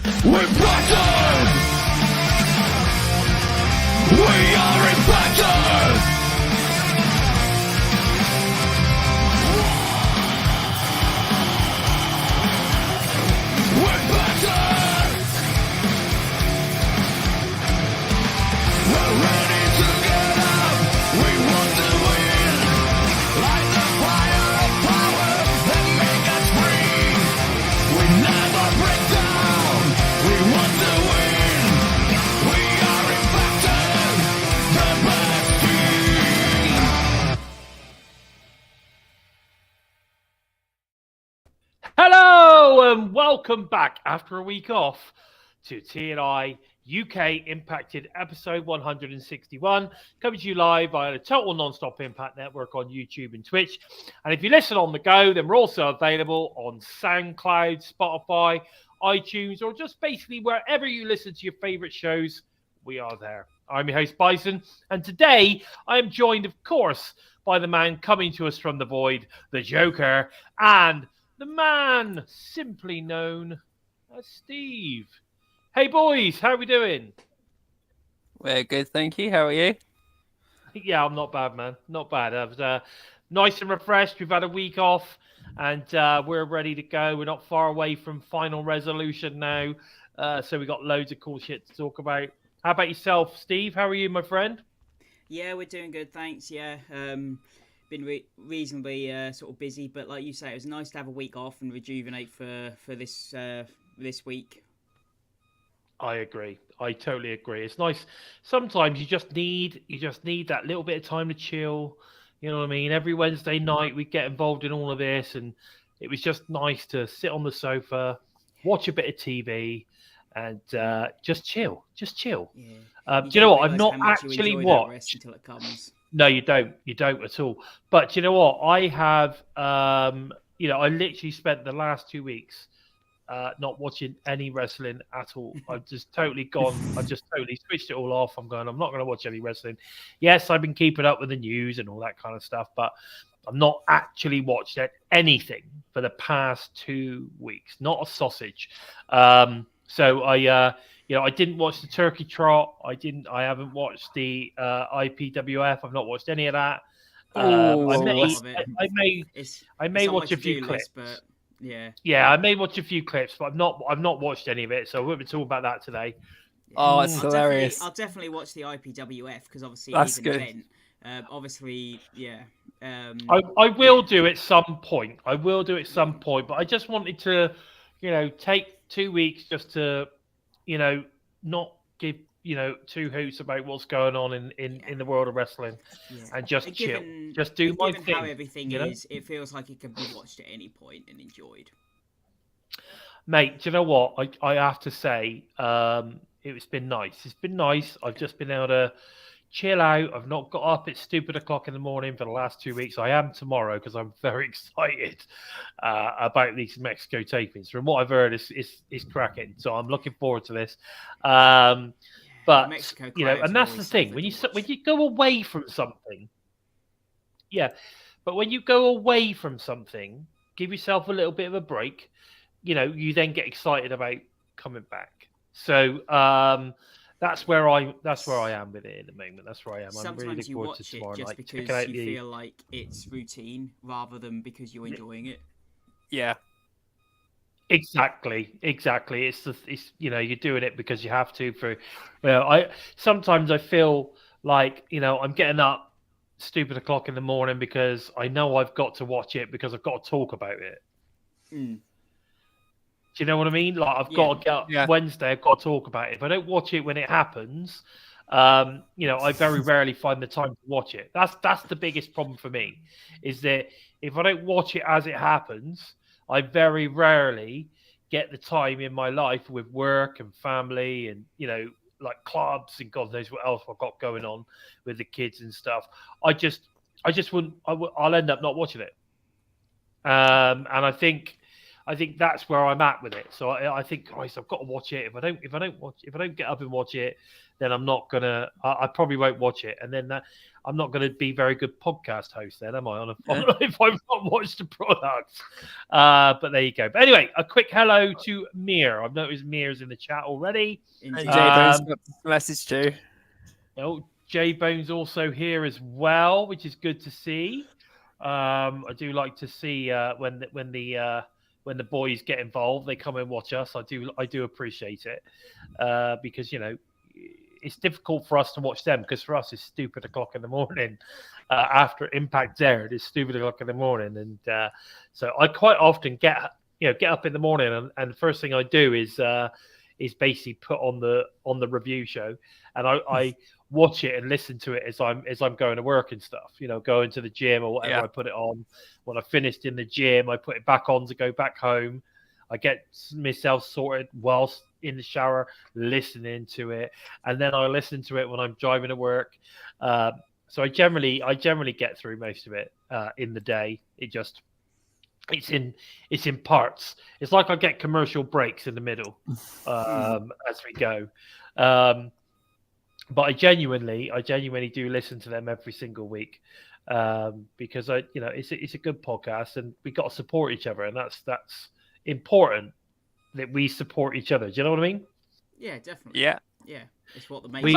We're battered! We are impacted! We're battered! We're ready to get up! We want to win! Light the fire of power and make us free! We never break down! We want to win! We are impacted! The best team! Hello and welcome back after a week off to TNI-UK Impacted episode 161, coming to you live via the Total Non-Stop Impact Network on YouTube and Twitch. And if you listen on the go, then we're also available on SoundCloud, Spotify, iTunes, or just basically wherever you listen to your favorite shows, we are there. I'm your host, Bison, and today I am joined, of course, by the man coming to us from the void, the Joker, and the man simply known as Steve. Hey boys, how are we doing? We're good, thank you. How are you? Yeah, I'm not bad, man. Not bad. I was nice and refreshed. We've had a week off, and we're ready to go. We're not far away from final resolution now, so we got loads of cool shit to talk about. How about yourself, Steve? How are you, my friend? Yeah, we're doing good, thanks. Yeah, been reasonably sort of busy, but like you say, it was nice to have a week off and rejuvenate for this week. I agree. I totally agree. It's nice. Sometimes you just need that little bit of time to chill. You know what I mean? Every Wednesday night we get involved in all of this, and it was just nice to sit on the sofa, watch a bit of TV, and just chill. Just chill. Yeah. Do you know what? I've not actually watched until it comes. No, you don't. You don't at all. But do you know what? I have. I literally spent the last 2 weeks not watching any wrestling at all. I've just totally gone. I've just totally switched it all off. I'm not going to watch any wrestling. Yes, I've been keeping up with the news and all that kind of stuff, but I've not actually watched anything for the past 2 weeks. Not a sausage. So I didn't watch the Turkey Trot. I haven't watched the IPWF. I've not watched any of that. I may watch a few clips. But yeah, I may watch a few clips, but I've not watched any of it. So we'll be talking about that today. Oh, it's hilarious. I'll definitely watch the IPWF because obviously That's it is an good. event. Obviously, yeah. I will do at some point. I will do it at some point, but I just wanted to, take 2 weeks just to, not give, two hoots about what's going on in the world of wrestling, and just chill, just do my given thing. how everything is, it feels like it can be watched at any point and enjoyed. Mate, do you know what? I have to say, it's been nice. It's been nice. I've just been able to chill out. I've not got up at stupid o'clock in the morning for the last 2 weeks. I am tomorrow because I'm very excited about these Mexico tapings. From what I've heard, it's cracking. So I'm looking forward to this. But Mexico and that's the thing when you go away from something. Yeah, but when you go away from something, give yourself a little bit of a break. You then get excited about coming back. So that's where I am with it at the moment. That's where I am. Sometimes I'm really looking forward to tomorrow just night. because you feel like it's routine rather than because you're enjoying it. Yeah. Exactly. It's you're doing it because you have to. I sometimes I feel like I'm getting up stupid o'clock in the morning because I know I've got to watch it because I've got to talk about it. Mm. Do you know what I mean? Like I've got to get up Wednesday. I've got to talk about it. If I don't watch it when it happens, I very rarely find the time to watch it. That's the biggest problem for me, is that if I don't watch it as it happens, I very rarely get the time in my life with work and family and, like clubs and God knows what else I've got going on with the kids and stuff. I just wouldn't, I'll end up not watching it. And I think that's where I'm at with it. So I think, Christ, I've got to watch it. If I don't get up and watch it, then I'm not gonna. I probably won't watch it, and then I'm not going to be very good podcast host. Then am I? If I've not watched the product. But there you go. But anyway, a quick hello to Mir. I've noticed Mir's in the chat already. Jay Bones got a message too. Oh, J Bones also here as well, which is good to see. I do like to see when the boys get involved, they come and watch us. I do appreciate it because it's difficult for us to watch them because for us it's stupid o'clock in the morning after Impact's aired. It's stupid o'clock in the morning, and so I quite often get up in the morning and the first thing I do is basically put on the review show, and I watch it and listen to it as I'm going to work and stuff. Going to the gym or whatever. I put it on. When I finished in the gym, I put it back on to go back home. I get myself sorted whilst in the shower, listening to it, and then I listen to it when I'm driving to work. So I generally get through most of it in the day. It's in parts. It's like I get commercial breaks in the middle as we go. But I genuinely do listen to them every single week because it's a good podcast, and we got to support each other, and that's important that we support each other. Do you know what I mean? Yeah, definitely. Yeah. It's what the main. We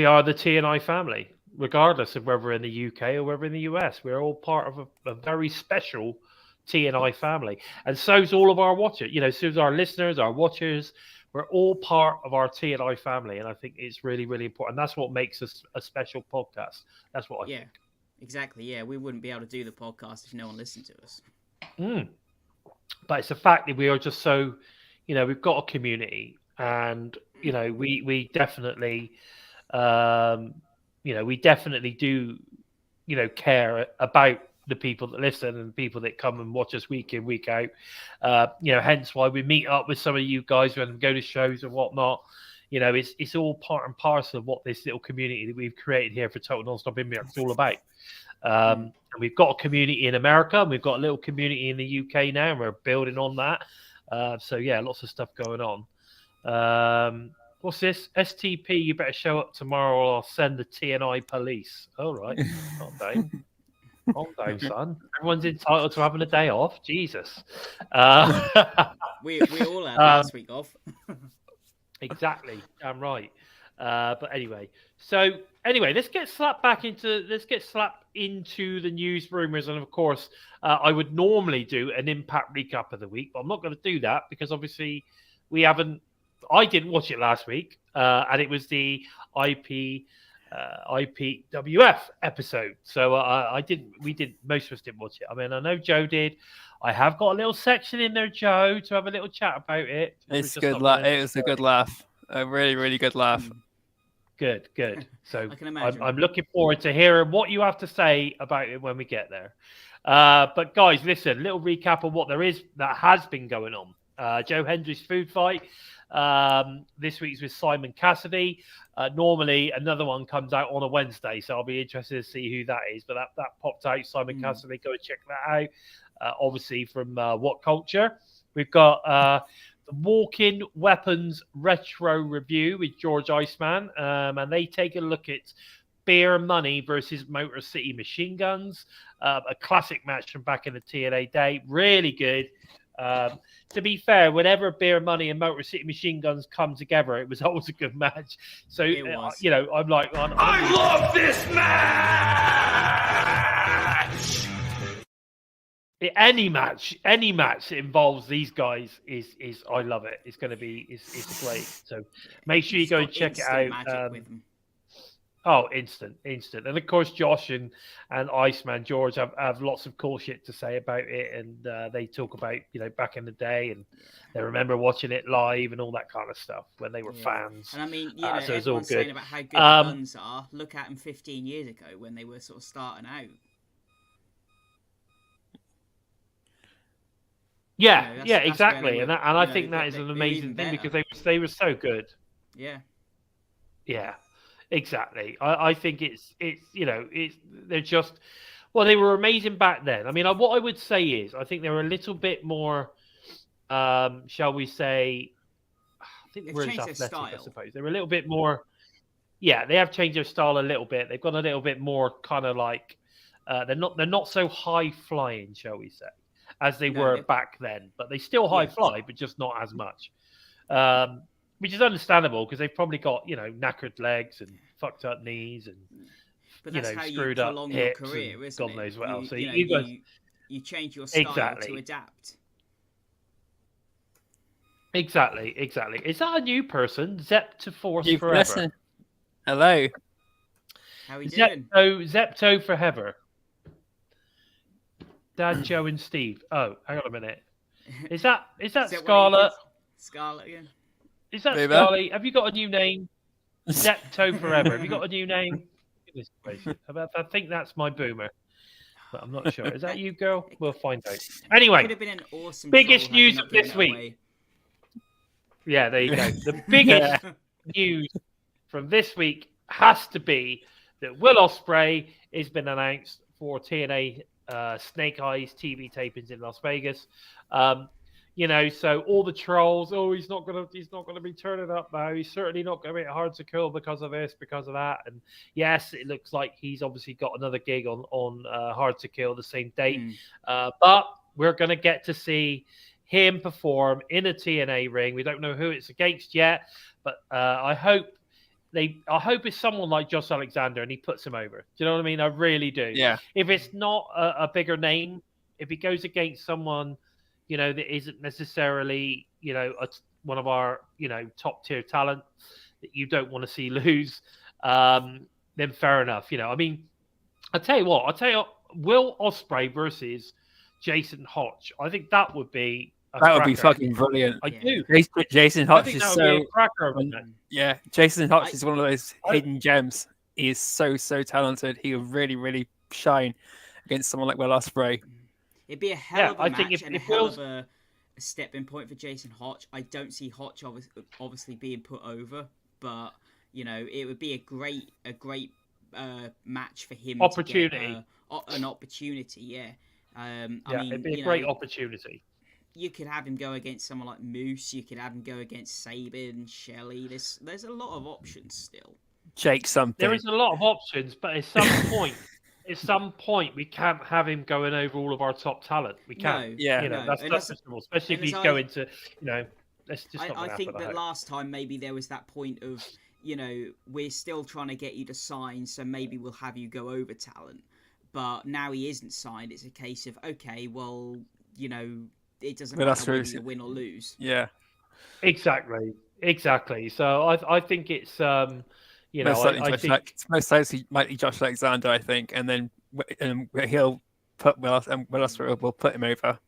are the TNI family, regardless of whether we're in the UK or whether we're in the US. We're all part of a very special TNI family, and so's all of our watchers. So's our listeners, our watchers. We're all part of our TNI family, and I think it's really, really important. That's what makes us a special podcast. That's what I think. Exactly. Yeah, we wouldn't be able to do the podcast if no one listened to us. But it's a fact that we are just so, we've got a community, and we definitely, we definitely do, care about the people that listen and people that come and watch us week in, week out. Hence why we meet up with some of you guys when we go to shows and whatnot. It's all part and parcel of what this little community that we've created here for Total Nonstop Impact is all about. And we've got a community in America, and we've got a little community in the UK now, and we're building on that. So yeah, lots of stuff going on. What's this? STP, you better show up tomorrow or I'll send the TNI police. All right. Calm down. Calm down, son. Everyone's entitled to having a day off. Jesus. We all had last week off. Exactly. I'm right. But anyway, let's get slapped into the news, rumors, and of course, I would normally do an Impact recap of the week, but I'm not going to do that because obviously I didn't watch it last week, and it was the IPWF episode, so most of us didn't watch it. I mean, I know Joe did. I have got a little section in there, Joe, to have a little chat about it. It's good. It was a good laugh. A really, really good laugh. Good. So I can imagine. I'm looking forward to hearing what you have to say about it when we get there. But guys, listen, little recap of what that has been going on. Joe Hendry's food fight. This week's with Simon Cassidy. Normally another one comes out on a Wednesday, so I'll be interested to see who that is. But that popped out. Simon Cassidy, go and check that out. Obviously from What Culture. We've got the Walking Weapons Retro Review with George Iceman, and they take a look at Beer Money versus Motor City Machine Guns, a classic match from back in the TNA day. Really good. To be fair, whenever Beer Money and Motor City Machine Guns come together, it was always a good match. So, I'm like, I love this match! Any match that involves these guys is I love it. It's going to be it's great. So make sure you go and check it out. Instant, and of course Josh and Iceman George have lots of cool shit to say about it, and they talk about back in the day, and they remember watching it live and all that kind of stuff when they were fans. And I mean, so it's all everyone's good. saying about how good the guns are. Look at them 15 years ago when they were sort of starting out. Yeah, exactly, and I think that is an amazing thing because they were so good. Yeah, exactly. I think they're just they were amazing back then. I mean, what I would say is I think they were a little bit more, shall we say, think the They've word is changed their athletic, I style. suppose. They're a little bit more. Yeah, they have changed their style a little bit. They've gone a little bit more kind of like they're not so high flying, shall we say, as they No, were they're- back then. But they still high Yeah. fly, but just not as much. Which is understandable because they've probably got knackered legs and fucked up knees and But that's how you screwed up prolong your hips career, and isn't God it? knows what else. So you guys, you change your style to exactly. adapt. Exactly. Is that a new person? Zep to Force You Forever. listen. Hello. How are we doing? Zepto Forever. Dad, Joe, and Steve. Oh, hang on a minute. Is that Is that one of your Scarlett? kids? Scarlett again. Is that Maybe. Scarlett? Have you got a new name? Zepto Forever. Have you got a new name? Goodness gracious. I think that's my boomer, but I'm not sure. Is that you, girl? We'll find out. Could Anyway, have been an awesome. biggest troll had you news not of this given it week. away. yeah, there you go. The biggest news from this week has to be that Will Ospreay has been announced for TNA Snake Eyes TV tapings in Las Vegas. So all the trolls, he's not gonna be turning up now. He's certainly not gonna be hard to kill because of this, because of that. And yes, it looks like he's obviously got another gig on Hard to Kill the same date. But we're gonna get to see him perform in a TNA ring. We don't know who it's against yet, but I hope it's someone like Josh Alexander and he puts him over. Do you know what I mean? I really do. Yeah. If it's not a bigger name, if he goes against someone, that isn't necessarily, one of our, top tier talent that you don't want to see lose, then fair enough. I'll tell you what, Will Ospreay versus Jason Hotch. I think that would be That would be fucking brilliant. I do. Jason I Hotch think is that would be so. a cracker. Wouldn't it? Yeah, Jason Hotch is one of those hidden gems. He is so talented. He will really, really shine against someone like Will Ospreay. It'd be a hell of a I match think and a hell of a stepping point for Jason Hotch. I don't see Hotch obviously being put over, but it would be a great match for him. Opportunity. To get, an opportunity, yeah. It'd be a great opportunity. You could have him go against someone like Moose. You could have him go against Sabin, Shelley. There's a lot of options still. Jake something. There is a lot of options, but at some point, we can't have him going over all of our top talent. We can't. No, yeah, that's possible, especially if he's going to, let's just. I think that last time maybe there was that point of, we're still trying to get you to sign, so maybe we'll have you go over talent. But now he isn't signed. It's a case of, okay, well, it doesn't matter whether you win or lose. Yeah, exactly. So I think it's most likely Josh Alexander, I think, and then he'll put Will Ospreay will put him over.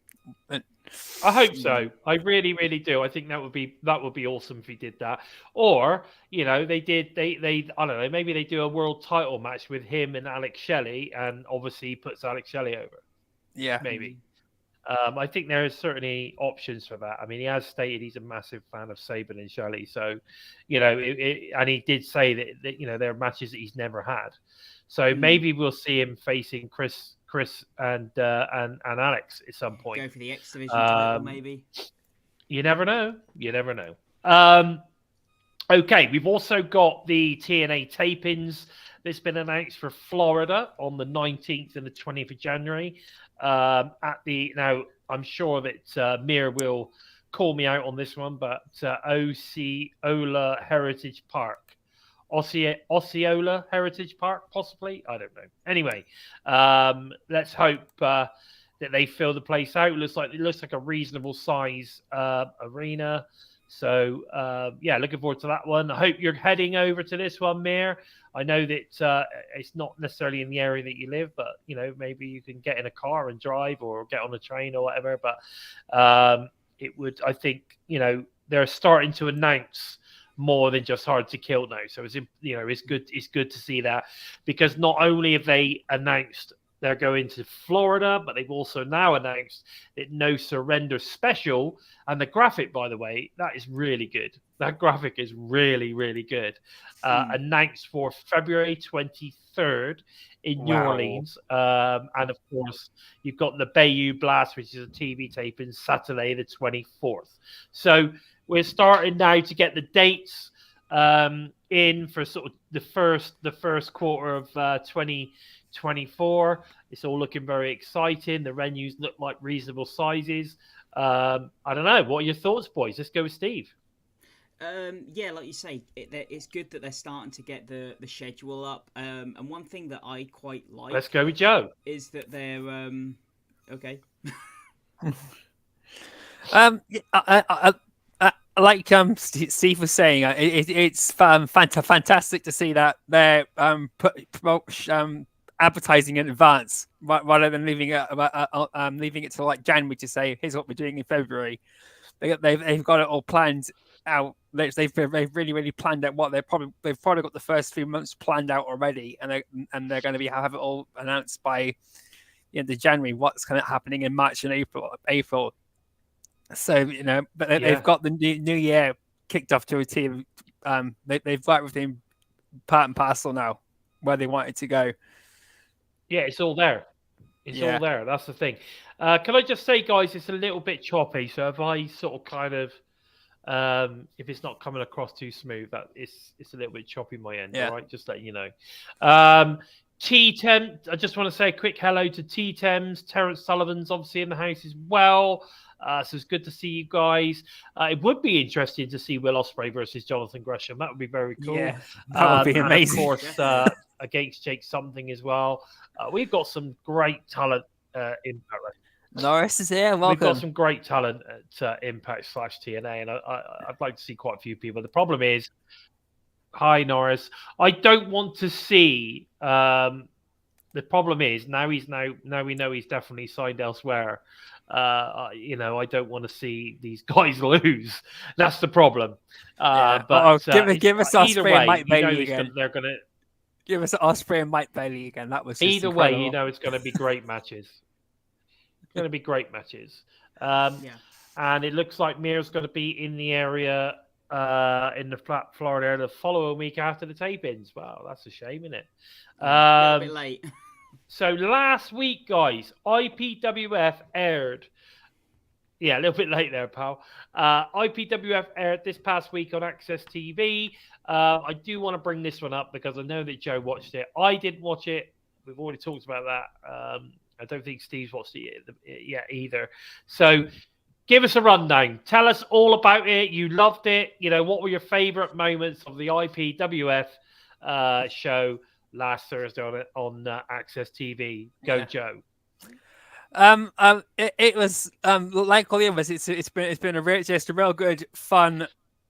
I hope so. I really, really do. I think that would be awesome if he did that. Or they I don't know, maybe they do a world title match with him and Alex Shelley, and obviously puts Alex Shelley over. Yeah, maybe. I think there is certainly options for that. I mean, he has stated he's a massive fan of Sabin and Shelley, so and he did say that there are matches that he's never had. So maybe we'll see him facing Chris and Alex at some point. Go for the X Division title, maybe. You never know. Okay, we've also got the TNA tapings that's been announced for Florida on the 19th and the 20th of January. Now, I'm sure that Mir will call me out on this one, but Osceola Heritage Park. Osceola Heritage Park, possibly? I don't know. Anyway, let's hope that they fill the place out. It looks like a reasonable size arena. So, looking forward to that one. I hope you're heading over to this one, Mir. I know that it's not necessarily in the area that you live, but, maybe you can get in a car and drive or get on a train or whatever. But it would, I think, they're starting to announce more than just Hard to Kill now. So it's good to see that, because not only have they announced they're going to Florida, but they've also now announced that No Surrender Special. And the graphic, by the way, that is really good. That graphic is really, really good. Announced for February 23rd in New Orleans. And of course, you've got the Bayou Blast, which is a TV taping Saturday, the 24th. So we're starting now to get the dates in for sort of the first quarter of 2024. It's all looking very exciting. The venues look like reasonable sizes. I don't know. What are your thoughts, boys? Let's go with Steve. Yeah, like you say, it's good that they're starting to get the schedule up. And one thing that I quite like. Let's go with Joe. Is that they're okay. Like Steve was saying, it's fantastic to see that they're advertising in advance rather than leaving it to like January to say, here's what we're doing in February. They've got it all planned out. They've really planned out what they've probably got the first 3 months planned out already, and they're going to have it all announced by the end of January. What's kind of happening in March and April. So but they've got the new year kicked off to a team. They've got everything part and parcel now where they want it to go. Yeah, it's all there. It's all there. That's the thing. Can I just say, guys, it's a little bit choppy. So if I sort of kind of, if it's not coming across too smooth, that it's a little bit choppy my end. All right, just letting you know. T-Tem, I just want to say a quick hello to T-Tems. Terence Sullivan's obviously in the house as well. So it's good to see you guys. It would be interesting to see Will Ospreay versus Jonathan Gresham. That would be very cool. Yeah, that would be amazing. And of course, against Jake Something as well. We've got some great talent in Impact. Norris is here. Welcome. We've got some great talent at Impact/TNA, and I'd like to see quite a few people. The problem is, hi Norris, I don't want to see. The problem is now we know he's definitely signed elsewhere. I don't want to see these guys lose. That's the problem. But give us Ospreay and Mike Bailey again. They're gonna give us Ospreay and Mike Bailey again. That was just either incredible. way. It's going to be great matches. It's going to be great matches. And it looks like Mir's going to be in the area in the Florida area the following week after the tapings. Wow, that's a shame, isn't it? A little bit late. So last week, guys, IPWF aired. Yeah, a little bit late there, pal. IPWF aired this past week on Access TV. I do want to bring this one up because I know that Joe watched it. I didn't watch it. We've already talked about that. I don't think Steve's watched it yet either. So give us a rundown. Tell us all about it. You loved it. What were your favorite moments of the IPWF show last Thursday on Access TV? Go, Joe. It was like all the others. It's been just a real good fun.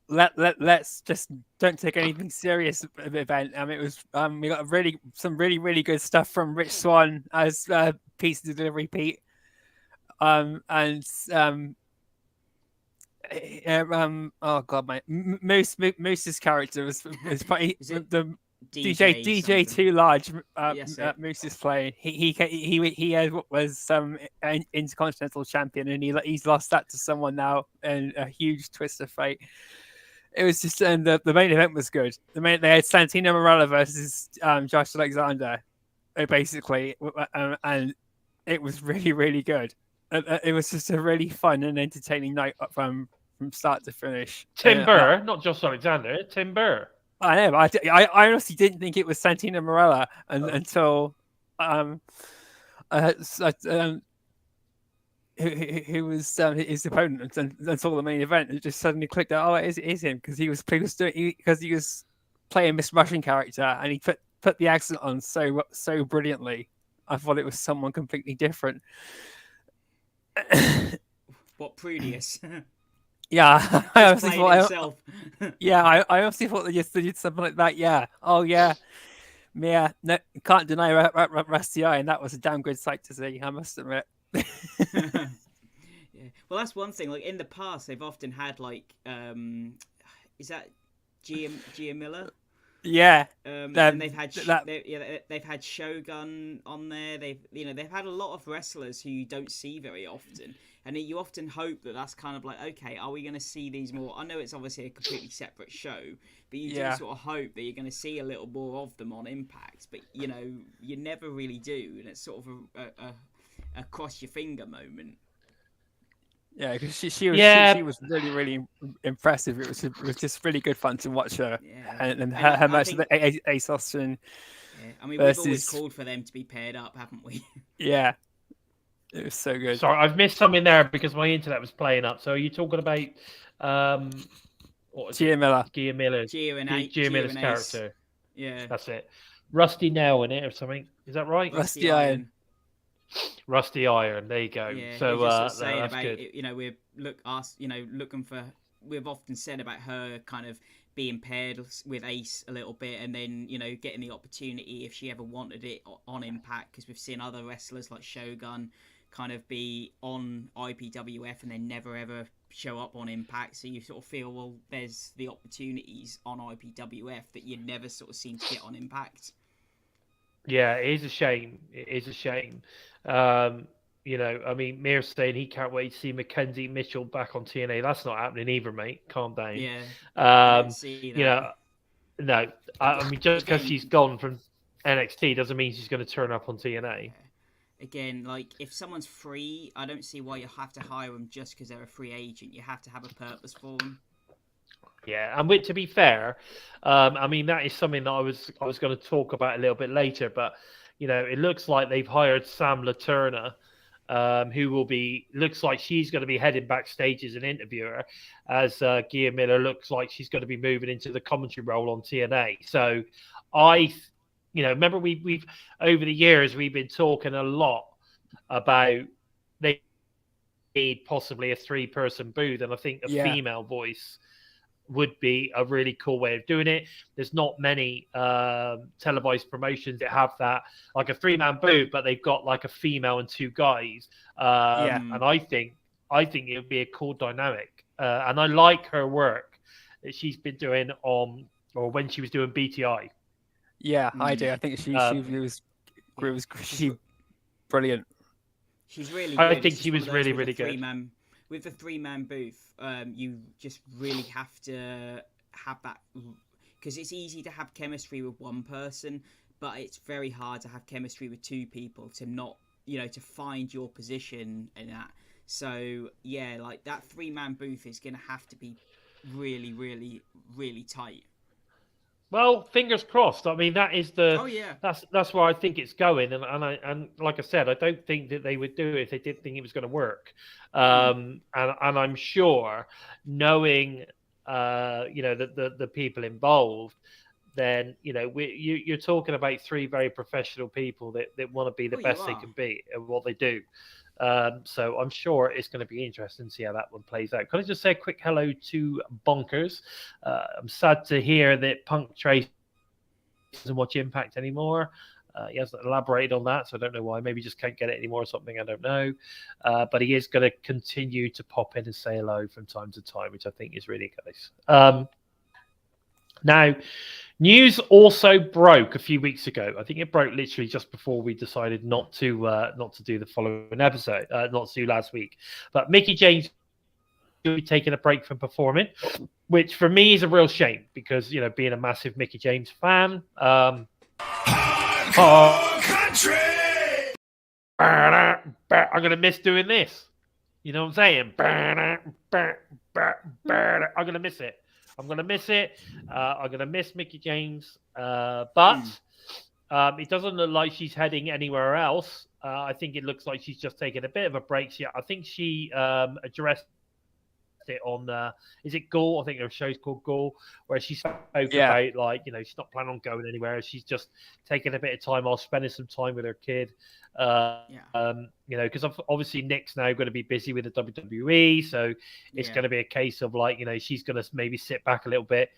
Let's just don't take anything serious event. It was we got some really good stuff from Rich Swann as Pete's delivery Pete. Oh god, Moose's character was probably the DJ Too Large. Moose is playing. He was Intercontinental Champion, and he's lost that to someone now in a huge twist of fate. It was just, and the main event was good. They had Santino Marella versus Josh Alexander, basically, and it was really good. It was just a really fun and entertaining night from start to finish. Tim Burr, not Josh Alexander, Tim Burr. I know. I honestly didn't think it was Santino Marella until who was his opponent until the main event. It just suddenly clicked out. Oh, it is him because he was playing Miss Russian character, and he put the accent on so brilliantly. I thought it was someone completely different. What, Prudius? Yeah, I honestly thought. I honestly thought they just did something like that. Yeah. Oh yeah. Yeah. No, can't deny Rusty Eye, and that was a damn good sight to see. I must admit. Yeah. Well, that's one thing. Like in the past, they've often had like, is that Gia Miller? Yeah. And they've had they've had Shogun on there. They've had a lot of wrestlers who you don't see very often, and you often hope that that's kind of like, okay, are we going to see these more? I know it's obviously a completely separate show, but you do sort of hope that you're going to see a little more of them on Impact. But you never really do, and it's sort of a cross your finger moment. Yeah, because she was really, really impressive. It was just really good fun to watch her, and her match with Ace Austin. Yeah, I mean, we've always called for them to be paired up, haven't we? Yeah, it was so good. Sorry, I've missed something there because my internet was playing up. So are you talking about Gia Miller? Gia Miller's character. Yeah, that's it. Rusty Nail in it or something. Is that right? Rusty Iron. Rusty Iron. There you go. Yeah, so just saying that's about good. looking for. We've often said about her kind of being paired with Ace a little bit, and then getting the opportunity if she ever wanted it on Impact, because we've seen other wrestlers like Shogun kind of be on IPWF and then never ever show up on Impact. So you sort of feel, well, there's the opportunities on IPWF that you never sort of seem to get on Impact. Yeah, it is a shame. It is a shame. I mean, Mir's saying he can't wait to see Mackenzie Mitchell back on TNA. That's not happening either, mate. Calm down. Yeah. I didn't see that. No. I mean, just because she's gone from NXT doesn't mean she's going to turn up on TNA. Again, like, if someone's free, I don't see why you have to hire them just because they're a free agent. You have to have a purpose for them. Yeah, and to be fair, I mean, that is something that I was going to talk about a little bit later, but it looks like they've hired Sam LaTurna, who looks like she's going to be heading backstage as an interviewer, as Gia Miller looks like she's going to be moving into the commentary role on TNA. So remember we've over the years we've been talking a lot about they need possibly a 3-person booth, and I think a female voice would be a really cool way of doing it. There's not many televised promotions that have that, like a 3-man booth, but they've got like a female and 2 guys. And I think it would be a cool dynamic. And I like her work that she's been doing when she was doing BTI. Yeah, I do. I think she was brilliant. She's really good. I think she was really, really good. With the 3-man booth, you just really have to have that, because it's easy to have chemistry with one person, but it's very hard to have chemistry with 2 people to not, to find your position in that. So yeah, like that 3-man booth is going to have to be really, really, really tight. Well, fingers crossed. I mean, that is that's where I think it's going, and like I said, I don't think that they would do it if they didn't think it was going to work. And I'm sure, knowing the people involved, then you're talking about 3 very professional people that want to be the best they can be at what they do. So I'm sure it's going to be interesting to see how that one plays out. Can I just say a quick hello to Bonkers? I'm sad to hear that Punk Trace doesn't watch Impact anymore. He hasn't elaborated on that, so I don't know why. Maybe he just can't get it anymore or something. I don't know. But he is going to continue to pop in and say hello from time to time, which I think is really nice. Now, news also broke a few weeks ago. I think it broke literally just before we decided not to do the following episode, not to do last week. But Mickie James will be taking a break from performing, which for me is a real shame because being a massive Mickie James fan. Country. I'm gonna miss doing this. You know what I'm saying? I'm gonna miss it. I'm going to miss it. I'm going to miss Mickie James. But it doesn't look like she's heading anywhere else. I think it looks like she's just taking a bit of a break. I think she addressed it on, is it Gaul? I think her show's called Gaul, where she spoke about, like, she's not planning on going anywhere. She's just taking a bit of time off, spending some time with her kid. Because obviously Nick's now going to be busy with the WWE, so it's going to be a case of like, she's going to maybe sit back a little bit.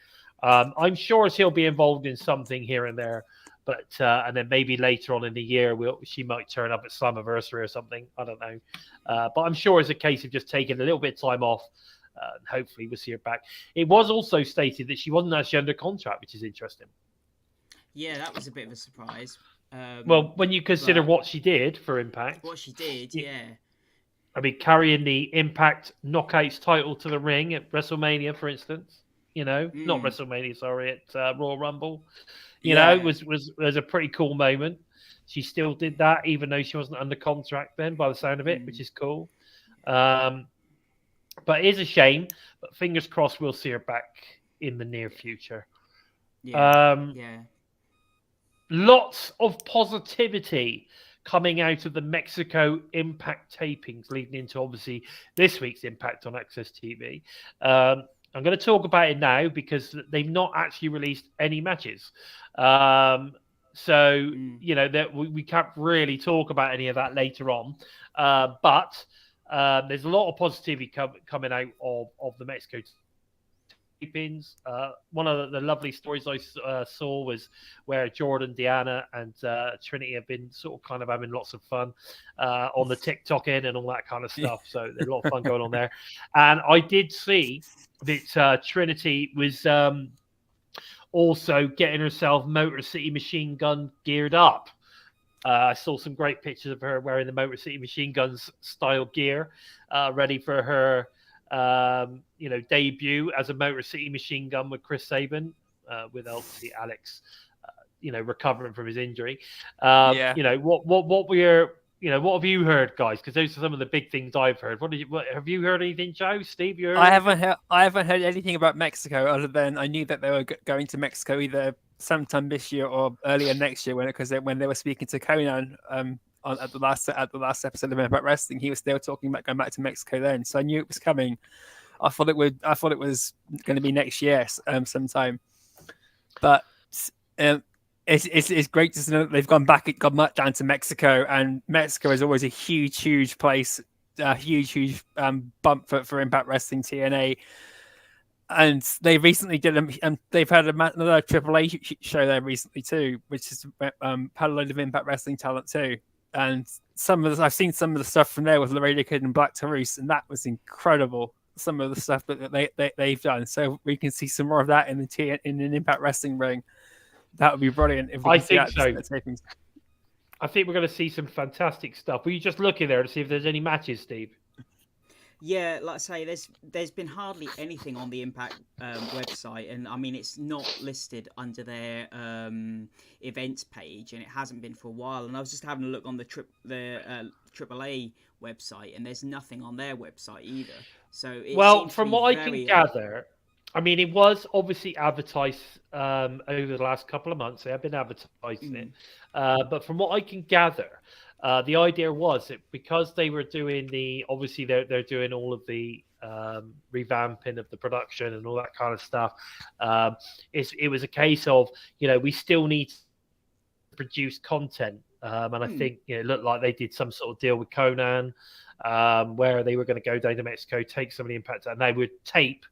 I'm sure she'll be involved in something here and there, but and then maybe later on in the year she might turn up at Slammiversary or something. I don't know, but I'm sure it's a case of just taking a little bit of time off. Hopefully we'll see her back. It was also stated that she wasn't actually under contract, which is interesting. Yeah, that was a bit of a surprise. Well, when you consider but what she did for Impact, what she did, yeah. I mean, carrying the Impact Knockouts title to the ring at WrestleMania, for instance, not WrestleMania, sorry, at Royal Rumble, Yeah. was a pretty cool moment. She still did that, even though she wasn't under contract then, by the sound of it, which is cool. But it is a shame. But fingers crossed, we'll see her back in the near future. Yeah. Lots of positivity coming out of the Mexico Impact tapings, leading into obviously this week's Impact on Access TV. I'm going to talk about it now because they've not actually released any matches. So, that we can't really talk about any of that later on. But there's a lot of positivity coming out of the Mexico tapings. One of the lovely stories I saw was where Jordan, Deanna, and Trinity have been sort of kind of having lots of fun on the TikTok in and all that kind of stuff. So there's a lot of fun going on there. And I did see that Trinity was also getting herself Motor City Machine Gun geared up. I saw some great pictures of her wearing the Motor City Machine Guns style gear, ready for her debut as a Motor City Machine Gun with Chris Sabin, with obviously Alex, recovering from his injury. What have you heard, guys? Because those are some of the big things I've heard. What have you heard anything, Joe? Steve, you heard? I haven't heard anything about Mexico other than I knew that they were going to Mexico either sometime this year or earlier next year when they were speaking to Conan at the last episode of Impact Wrestling. He was still talking about going back to Mexico then, so I knew it was coming. I thought it was going to be next year sometime, but it's great to know that they've gone back down to Mexico, and Mexico is always a huge place, a huge bump for Impact Wrestling TNA. And they recently they've had another AAA show there recently too, which is had a load of Impact Wrestling talent too. And I've seen some of the stuff from there with Laredo Kid and Black Taurus, and that was incredible. Some of the stuff that they've done, so we can see some more of that in an Impact Wrestling ring. That would be brilliant. If we I can see think that so. I think we're going to see some fantastic stuff. Were you just looking there to see if there's any matches, Steve? Yeah, like I say, there's been hardly anything on the Impact website, and I mean it's not listed under their events page, and it hasn't been for a while. And I was just having a look on the AAA website, and there's nothing on their website either. So from what I can gather, I mean it was obviously advertised over the last couple of months. They have been advertising it, but from what I can gather. The idea was that because they were doing obviously they're doing all of the revamping of the production and all that kind of stuff. It was a case of, we still need to produce content. And I think it looked like they did some sort of deal with Conan where they were going to go down to Mexico, take some of the Impact, and they would tape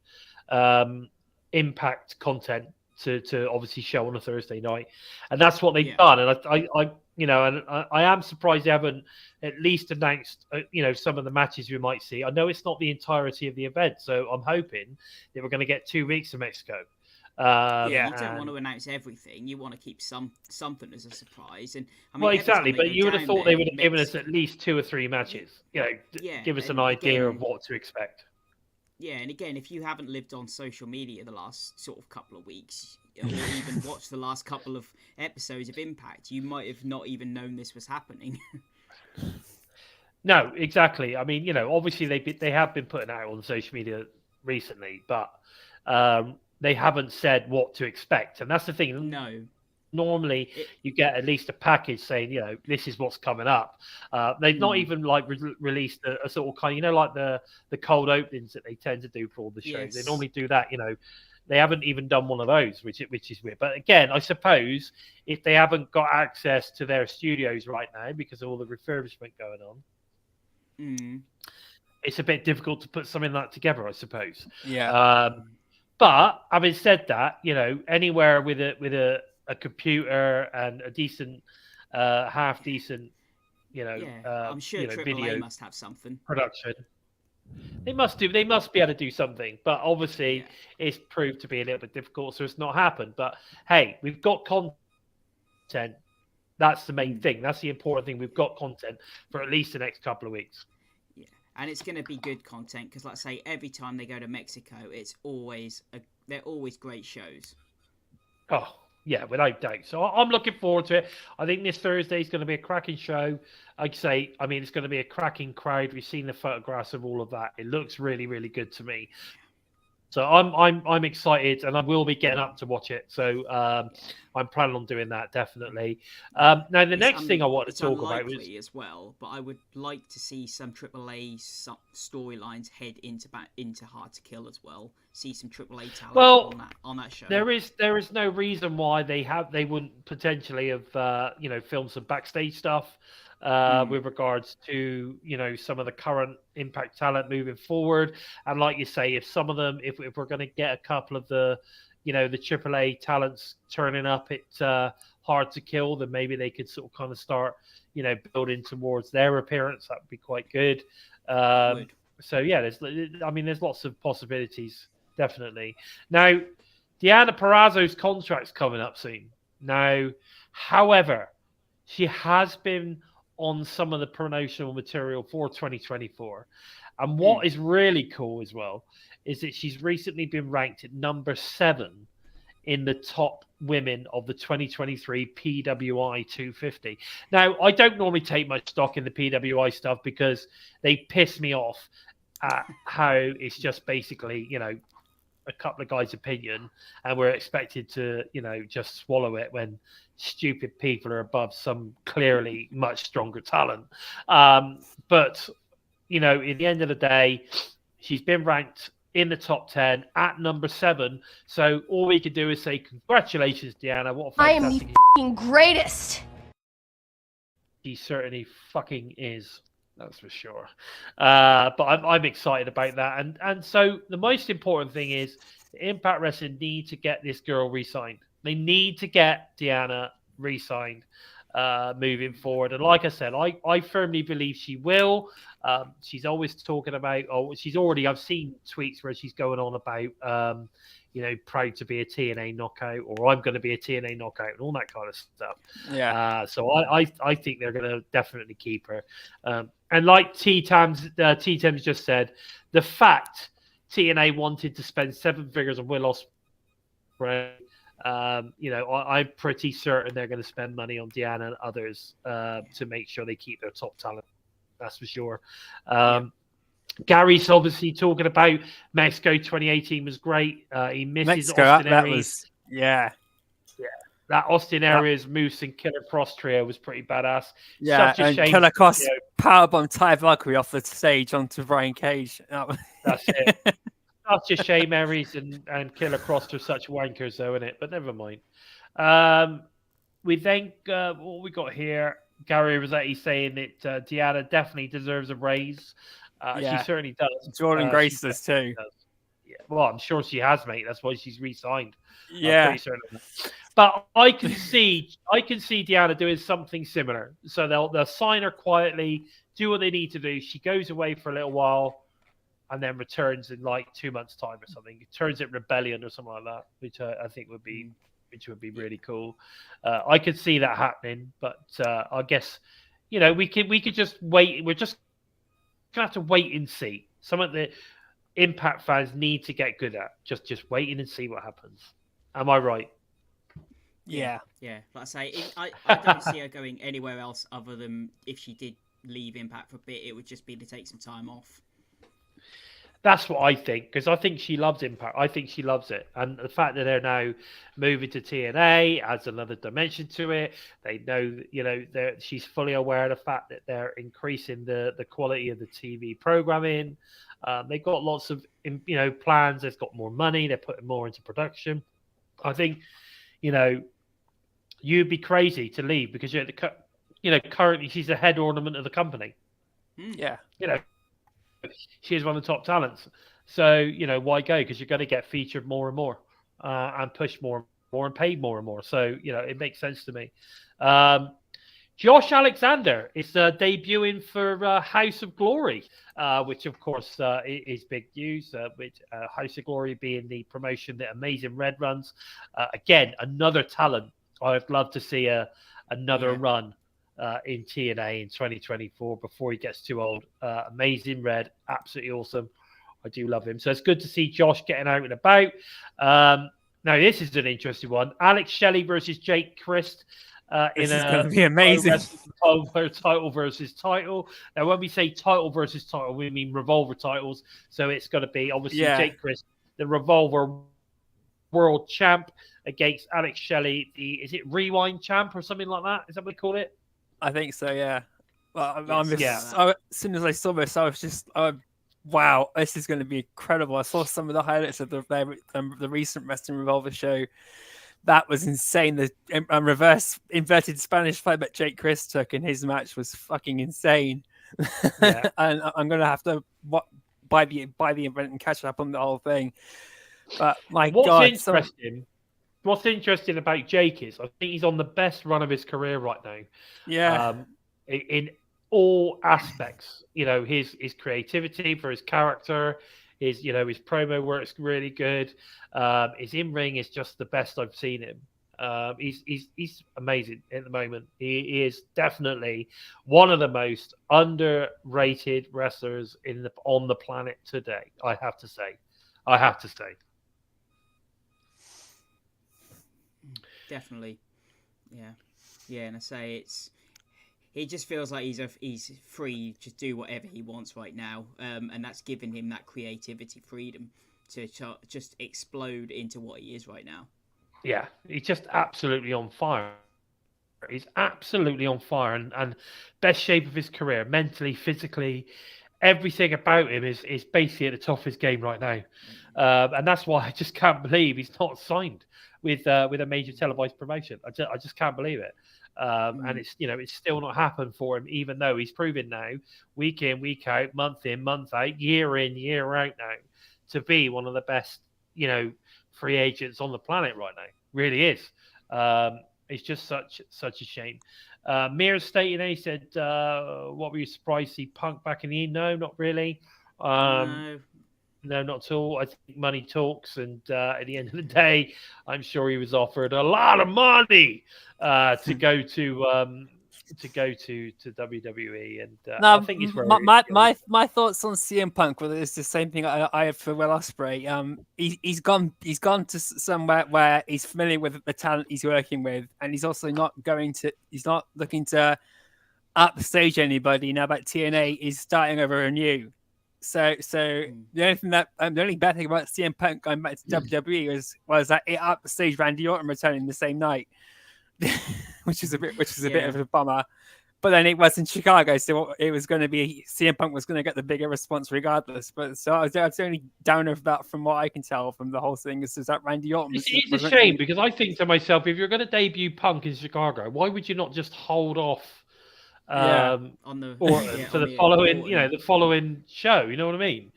Impact content to obviously show on a Thursday night. And that's what they've done. And I am surprised they haven't at least announced, some of the matches we might see. I know it's not the entirety of the event, so I'm hoping that we're going to get 2 weeks in Mexico. You don't want to announce everything. You want to keep something as a surprise. And I mean, exactly. But you would have thought they would have given us at least 2 or 3 matches. Give us an idea of what to expect. Yeah, and again, if you haven't lived on social media the last sort of couple of weeks, or even watched the last couple of episodes of Impact, you might have not even known this was happening. No, exactly. I mean, obviously they have been putting out on social media recently, but they haven't said what to expect, and that's the thing. No. Normally, you get at least a package saying, this is what's coming up. They've not even released a sort of kind, like the cold openings that they tend to do for all the shows. Yes. They normally do that, They haven't even done one of those, which is weird. But again, I suppose if they haven't got access to their studios right now because of all the refurbishment going on, it's a bit difficult to put something like that together, I suppose. Yeah. But having said that, anywhere with a computer and a decent, half decent, I'm sure AAA video must have something production. They must be able to do something, but obviously it's proved to be a little bit difficult, so it's not happened. But hey, we've got content content. That's the main thing. That's the important thing. We've got content for at least the next couple of weeks. Yeah, and it's going to be good content because, like I say, every time they go to Mexico, they're always great shows. Oh, yeah, without doubt. So I'm looking forward to it. I think this Thursday is going to be a cracking show. I'd say, I mean, it's going to be a cracking crowd. We've seen the photographs of all of that. It looks really, really good to me. So I'm excited, and I will be getting up to watch it. So I'm planning on doing that definitely. Now the next thing I want to talk about is as well, but I would like to see some AAA storylines head into Hard to Kill as well. See some AAA talent on that show. There is no reason why they wouldn't potentially have filmed some backstage stuff. With regards to some of the current Impact talent moving forward, and like you say, if some of them, if we're going to get a couple of the the AAA talents turning up at Hard to Kill, then maybe they could sort of kind of start building towards their appearance. That would be quite good. So yeah, there's lots of possibilities, definitely. Now, Deonna Purrazzo's contract's coming up soon. Now, however, she has been on some of the promotional material for 2024. And what is really cool as well is that she's recently been ranked at number 7 in the top women of the 2023 PWI 250. Now, I don't normally take much stock in the PWI stuff because they piss me off at how it's just basically, a couple of guys' opinion, and we're expected to, just swallow it when stupid people are above some clearly much stronger talent. But, in the end of the day, she's been ranked in the top 10 at number 7. So all we could do is say, congratulations, Deonna. What a fantastic... I am the f***ing greatest. She certainly fucking is. That's for sure. But I'm excited about that. And so the most important thing is Impact Wrestling need to get this girl re-signed. They need to get Deonna re-signed moving forward. And like I said, I firmly believe she will. She's always talking about, I've seen tweets where she's going on about, proud to be a TNA knockout, or I'm going to be a TNA knockout, and all that kind of stuff. Yeah. So I think they're going to definitely keep her. And like T-Tams just said, the fact TNA wanted to spend 7 figures on Will Ospreay, I'm pretty certain they're going to spend money on Deonna and others to make sure they keep their top talent. That's for sure. Gary's obviously talking about Mexico 2018 was great. He misses Mexico, Austin that Aries. was, yeah. That Austin Aries, Moose, and Killer Cross trio was pretty badass. Yeah, such a and shame, Killer Cross powerbomb Ty Valkyrie off the stage onto Brian Cage. That's it. Such a shame Aries and Killer Cross are such wankers, though, isn't it? But never mind. We think what we got here, Gary Rossetti saying that Deonna definitely deserves a raise. She certainly does. Jordan Grace does too. Yeah. Well, I'm sure she has, mate. That's why she's re-signed. Yeah. I'm pretty certain. But I can see Deonna doing something similar. So they'll sign her quietly, do what they need to do. She goes away for a little while, and then returns in like 2 months' time or something. It turns at Rebellion or something like that, which I think would be really cool. I could see that happening, but I guess we could just wait. We're just gonna have to wait and see. Some of the Impact fans need to get good at just waiting and see what happens. Am I right? Yeah. Like I say, I don't see her going anywhere else other than if she did leave Impact for a bit, it would just be to take some time off. That's what I think, because I think she loves Impact. I think she loves it. And the fact that they're now moving to TNA adds another dimension to it. They know, she's fully aware of the fact that they're increasing the quality of the TV programming. They've got lots of, plans. They've got more money. They're putting more into production. I think, you'd be crazy to leave because you're currently she's the head ornament of the company. Yeah. She is one of the top talents. So, why go? Because you're going to get featured more and more and pushed more and more and paid more and more. So, it makes sense to me. Josh Alexander is debuting for House of Glory, which, of course, is big news, with House of Glory being the promotion that Amazing Red runs. Again, another talent I'd love to see another run in TNA in 2024 before he gets too old. Amazing Red, absolutely awesome. I do love him. So it's good to see Josh getting out and about. Now, this is an interesting one. Alex Shelley versus Jake Christ. This is going to be amazing. Title versus title. Now, when we say title versus title, we mean Revolver titles. So it's going to be, obviously, Jake Christ, the Revolver World Champ, against Alex Shelley, is it Rewind Champ or something like that? Is that what we call it? I think so, yeah. Well, yes, as soon as I saw this, I was just, wow, this is going to be incredible. I saw some of the highlights of the recent Wrestling Revolver show. That was insane. The reverse inverted Spanish fight that Jake Christ took in his match was fucking insane. Yeah. And I'm going to have to buy the event and catch up on the whole thing. But what's interesting about Jake is I think he's on the best run of his career right now. Yeah. In all aspects, his creativity for his character, his promo work's really good. His in-ring is just the best I've seen him. He's amazing at the moment. He is definitely one of the most underrated wrestlers on the planet today. I have to say. Definitely, yeah. And I say he just feels like he's free to do whatever he wants right now, and that's giving him that creativity freedom to just explode into what he is right now. Yeah, he's just absolutely on fire. He's absolutely on fire and best shape of his career, mentally, physically. Everything about him is basically at the top of his game right now, and that's why I just can't believe he's not signed with a major televised promotion. I just can't believe it. And it's still not happened for him, even though he's proven now, week in, week out, month in, month out, year in, year out now, to be one of the best, free agents on the planet right now. Really is. It's just such a shame. Mears stating, he said, what were you surprised to see Punk back in the end? No, not really. No, not at all. I think money talks, and at the end of the day, I'm sure he was offered a lot of money to go to WWE, and I think he's my thoughts on CM Punk. Well, it's the same thing I have for Will Ospreay. He's gone to somewhere where he's familiar with the talent he's working with, and he's also not looking to upstage anybody now that TNA is starting over anew. So the only bad thing about CM Punk going back to WWE was that it upstaged Randy Orton returning the same night, which is a bit of a bummer. But then it was in Chicago, so it was going to be CM Punk was going to get the bigger response regardless. But so I was only down with that from what I can tell from the whole thing is that Randy Orton. It's a shame because I think to myself, if you're going to debut Punk in Chicago, why would you not just hold off? On the the following show, you know what I mean?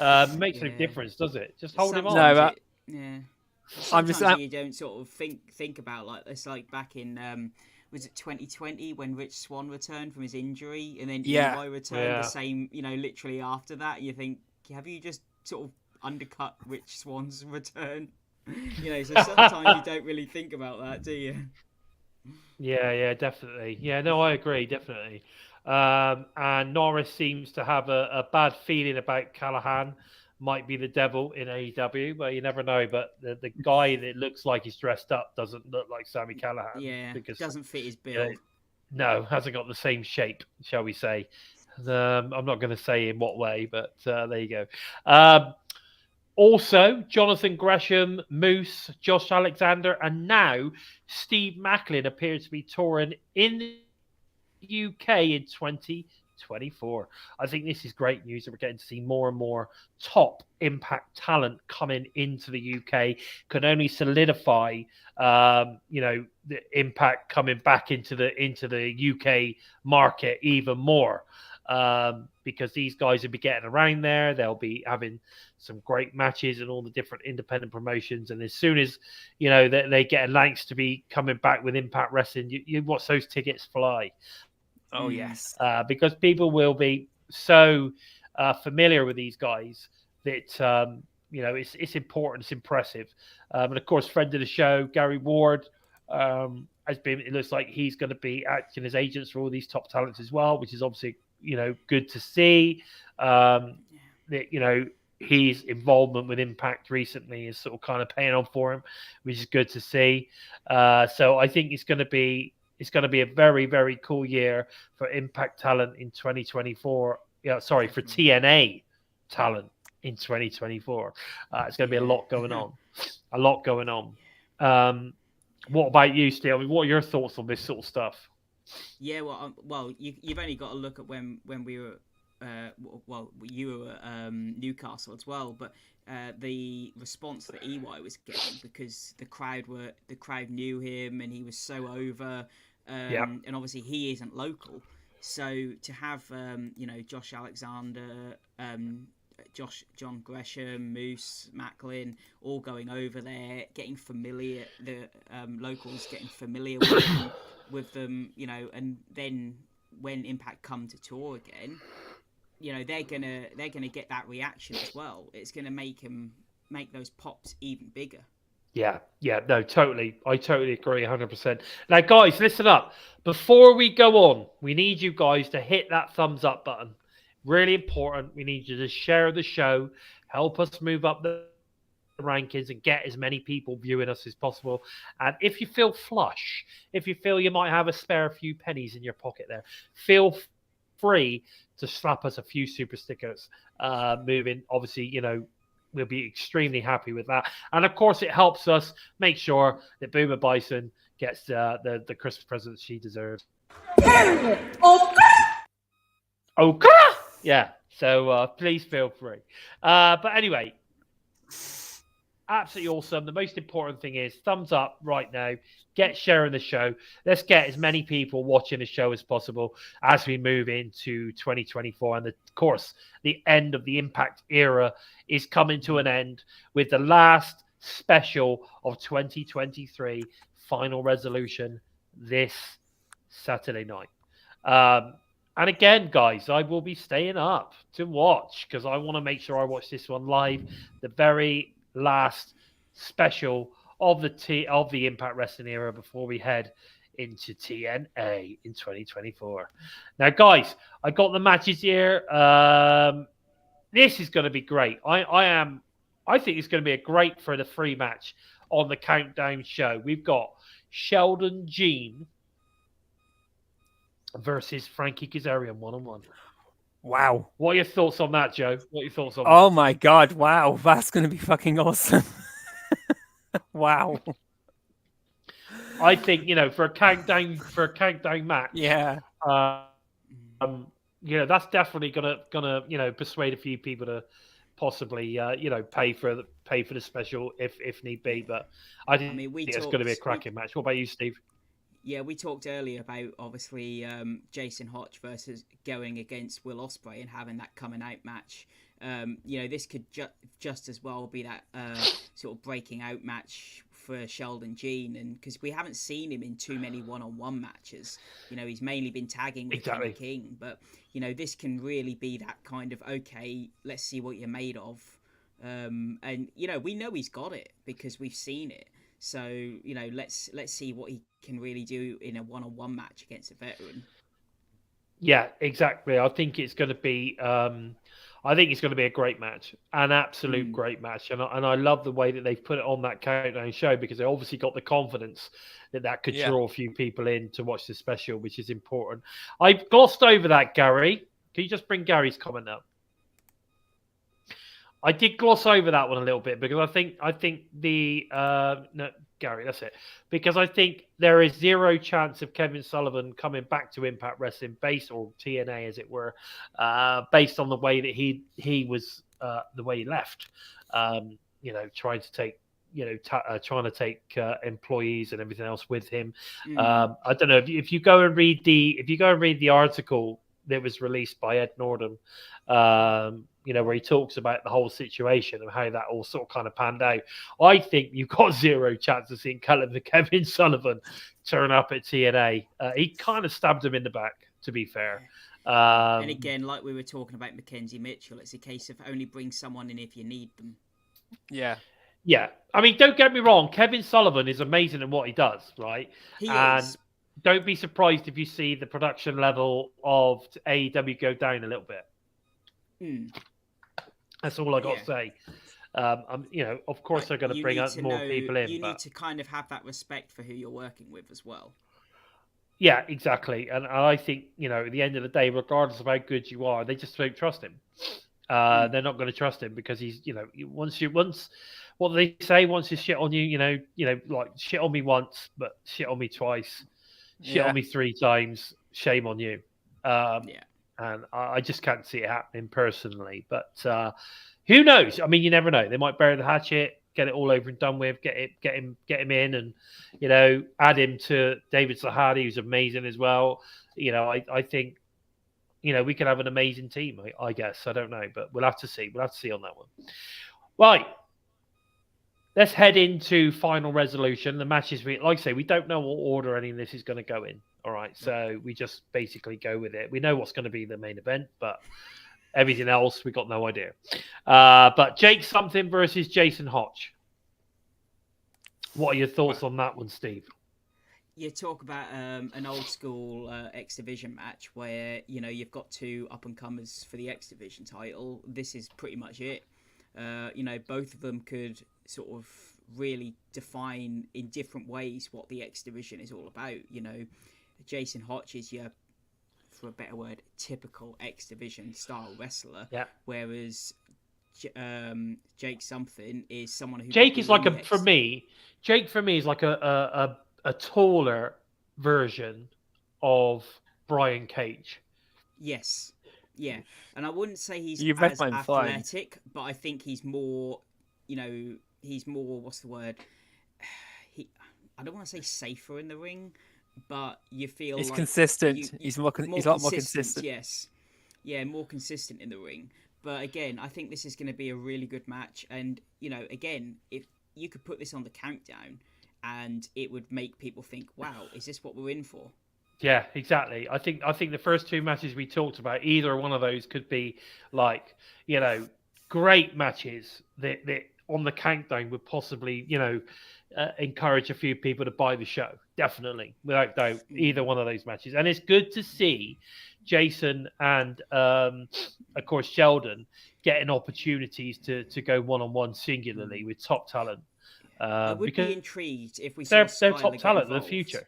It makes no difference, does it? Just hold him on. No, Sometimes you don't sort of think about like this, like back in was it 2020 when Rich Swann returned from his injury, and then Eli returned the same, literally after that. You think, have you just sort of undercut Rich Swann's return? So sometimes you don't really think about that, do you? Yeah, definitely. Yeah, no, I agree, definitely. And Norris seems to have a bad feeling about Callahan. Might be the devil in AEW, but you never know. But the guy that looks like he's dressed up doesn't look like Sami Callahan. Yeah, because doesn't fit his build. No, hasn't got the same shape, shall we say. I'm not going to say in what way, but there you go. Also, Jonathan Gresham, Moose, Josh Alexander, and now Steve Macklin appears to be touring in the UK in 2024. I think this is great news that we're getting to see more and more top Impact talent coming into the UK. Can only solidify, the Impact coming back into the UK market even more. Because these guys will be getting around there. They'll be having some great matches and all the different independent promotions. And as soon as, they get announced to be coming back with Impact Wrestling, you watch those tickets fly. Oh, yes. Because people will be so familiar with these guys that, it's important, it's impressive. And of course, friend of the show, Gary Ward, It looks like he's going to be acting as agents for all these top talents as well, which is obviously, good to see. That, his involvement with Impact recently is sort of kind of paying off for him, which is good to see. So I think it's going to be a very, very cool year for Impact talent in 2024. Yeah, sorry, for TNA talent in 2024. It's going to be a lot going on. A lot going on. What about you, Steve? I mean, what are your thoughts on this sort of stuff? Yeah, well, you've only got to look at when we were, you were at Newcastle as well, but the response that EY was getting, because the crowd knew him and he was so over, and obviously he isn't local, so to have Josh Alexander, John Gresham, Moose, Macklin, all going over there, getting familiar, the locals getting familiar with them, and then when Impact come to tour again, they're gonna get that reaction as well. It's gonna make those pops even bigger. Yeah, no, totally. I totally agree 100%. Now, guys, listen up. Before we go on, we need you guys to hit that thumbs up button. Really important. We need you to share the show, help us move up the rankings and get as many people viewing us as possible. And if you feel flush, if you feel you might have a spare few pennies in your pocket there, feel free to slap us a few super stickers moving. Obviously, we'll be extremely happy with that. And of course, it helps us make sure that Boomer Bison gets the Christmas present she deserves. Okay. Yeah. So please feel free. But anyway, absolutely awesome. The most important thing is thumbs up right now. Get sharing the show. Let's get as many people watching the show as possible as we move into 2024. And of course, the end of the Impact era is coming to an end with the last special of 2023, Final Resolution, this Saturday night. And again, guys, I will be staying up to watch because I want to make sure I watch this one live. The very last special of the Impact Wrestling era before we head into TNA in 2024. Now, guys, I got the matches here. This is going to be great. I think it's going to be a great for the free match on the Countdown show. We've got Sheldon Jean versus Frankie Kazarian 1-on-1. Wow. What are your thoughts on that, Joe? What are your thoughts on that? Oh my God. Wow. That's going to be fucking awesome. Wow. I think, for a countdown match. Yeah. That's definitely gonna persuade a few people to possibly pay for the special if need be. But I think it's going to be a cracking match. What about you, Steve? Yeah, we talked earlier about obviously Jason Hotch versus going against Will Ospreay and having that coming out match. This could just as well be that sort of breaking out match for Sheldon Jean, and because we haven't seen him in too many one-on-one matches. He's mainly been tagging with Kenny King, but this can really be that kind of, okay, let's see what you're made of, and we know he's got it because we've seen it. So let's see what he can really do in a one-on-one match against a veteran. Yeah, exactly. I think it's going to be. I think it's going to be a great match, an absolute great match, and I love the way that they've put it on that Countdown show because they obviously got the confidence that could draw a few people in to watch the special, which is important. I glossed over that, Gary. Can you just bring Gary's comment up? I did gloss over that one a little bit because I think the no, Gary, that's it. Because I think there is zero chance of Kevin Sullivan coming back to Impact Wrestling or TNA as it were, based on the way that he was the way he left. Trying to take employees and everything else with him. I don't know if you go and read the article that was released by Ed Nordum, where he talks about the whole situation and how that all sort of kind of panned out. I think you've got zero chance of seeing Kevin Sullivan turn up at TNA. He kind of stabbed him in the back, to be fair. And again, like we were talking about Mackenzie Mitchell, it's a case of only bring someone in if you need them. Yeah. Yeah. I mean, don't get me wrong. Kevin Sullivan is amazing at what he does, right? He and is. don't be surprised if you see the production level of AEW go down a little bit. That's all I got to say. Of course they're going to bring out more people in. You but... need to kind of have that respect for who you're working with as well. Yeah, exactly. And I think, at the end of the day, regardless of how good you are, they just don't trust him. They're not going to trust him because he's, once what do they say? Once you shit on you, like shit on me once, but shit on me twice, shit on me 3 times, shame on you. And I just can't see it happening personally. But who knows? I mean, you never know. They might bury the hatchet, get it all over and done with, get him in, and add him to David Sahadi, who's amazing as well. I think we could have an amazing team. I guess I don't know, but we'll have to see. We'll have to see on that one. Right. Let's head into final resolution. The matches, like I say, we don't know what order any of this is going to go in. All right, so we just basically go with it. We know what's going to be the main event, but everything else we got no idea. But Jake something versus Jason Hotch. What are your thoughts on that one, Steve? You talk about an old school X Division match where you've got 2 up and comers for the X Division title. This is pretty much it. Both of them could sort of really define in different ways what the X Division is all about. Jason Hotch is your, for a better word, typical X Division style wrestler. Yeah. Whereas Jake something is someone who Jake is like Jake for me is like a taller version of Brian Cage. Yes. Yeah. And I wouldn't say he's as athletic, but I think he's more, he's more, what's the word? I don't want to say safer in the ring, but you feel he's like consistent. He's a lot more consistent. Yes. Yeah, more consistent in the ring. But again, I think this is going to be a really good match. And, again, if you could put this on the countdown and it would make people think, wow, is this what we're in for? Yeah, exactly. I think the first 2 matches we talked about, either one of those could be like, great matches that on the countdown would possibly, encourage a few people to buy the show. Definitely, without doubt, either one of those matches. And it's good to see Jason and, of course, Sheldon getting opportunities to go one-on-one singularly with top talent. I would be intrigued if we saw they're top talent in the future.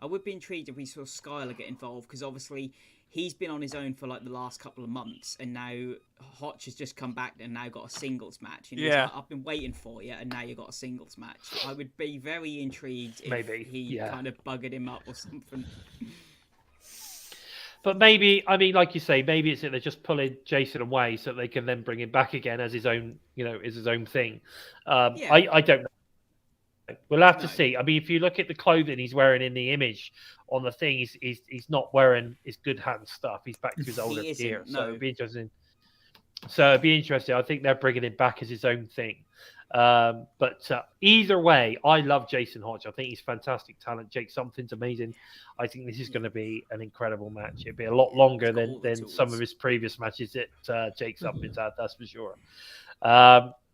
I would be intrigued if we saw Skylar get involved, because obviously he's been on his own for like the last couple of months, and now Hotch has just come back and now got a singles match. And like, I've been waiting for you, and now you got a singles match. I would be very intrigued if he kind of buggered him up or something. But maybe, I mean, like you say, maybe it's that they're just pulling Jason away so that they can then bring him back again as his own, as his own thing. I don't know. We'll have to see. I mean, if you look at the clothing he's wearing in the image on the thing, he's not wearing his good hand stuff. He's back to his older gear. So it'd be interesting. I think they're bringing him back as his own thing. But either way, I love Jason Hodge. I think he's fantastic talent. Jake Something's amazing. I think this is going to be an incredible match. It'll be a lot longer than some of his previous matches that Jake Something's had, that's for sure.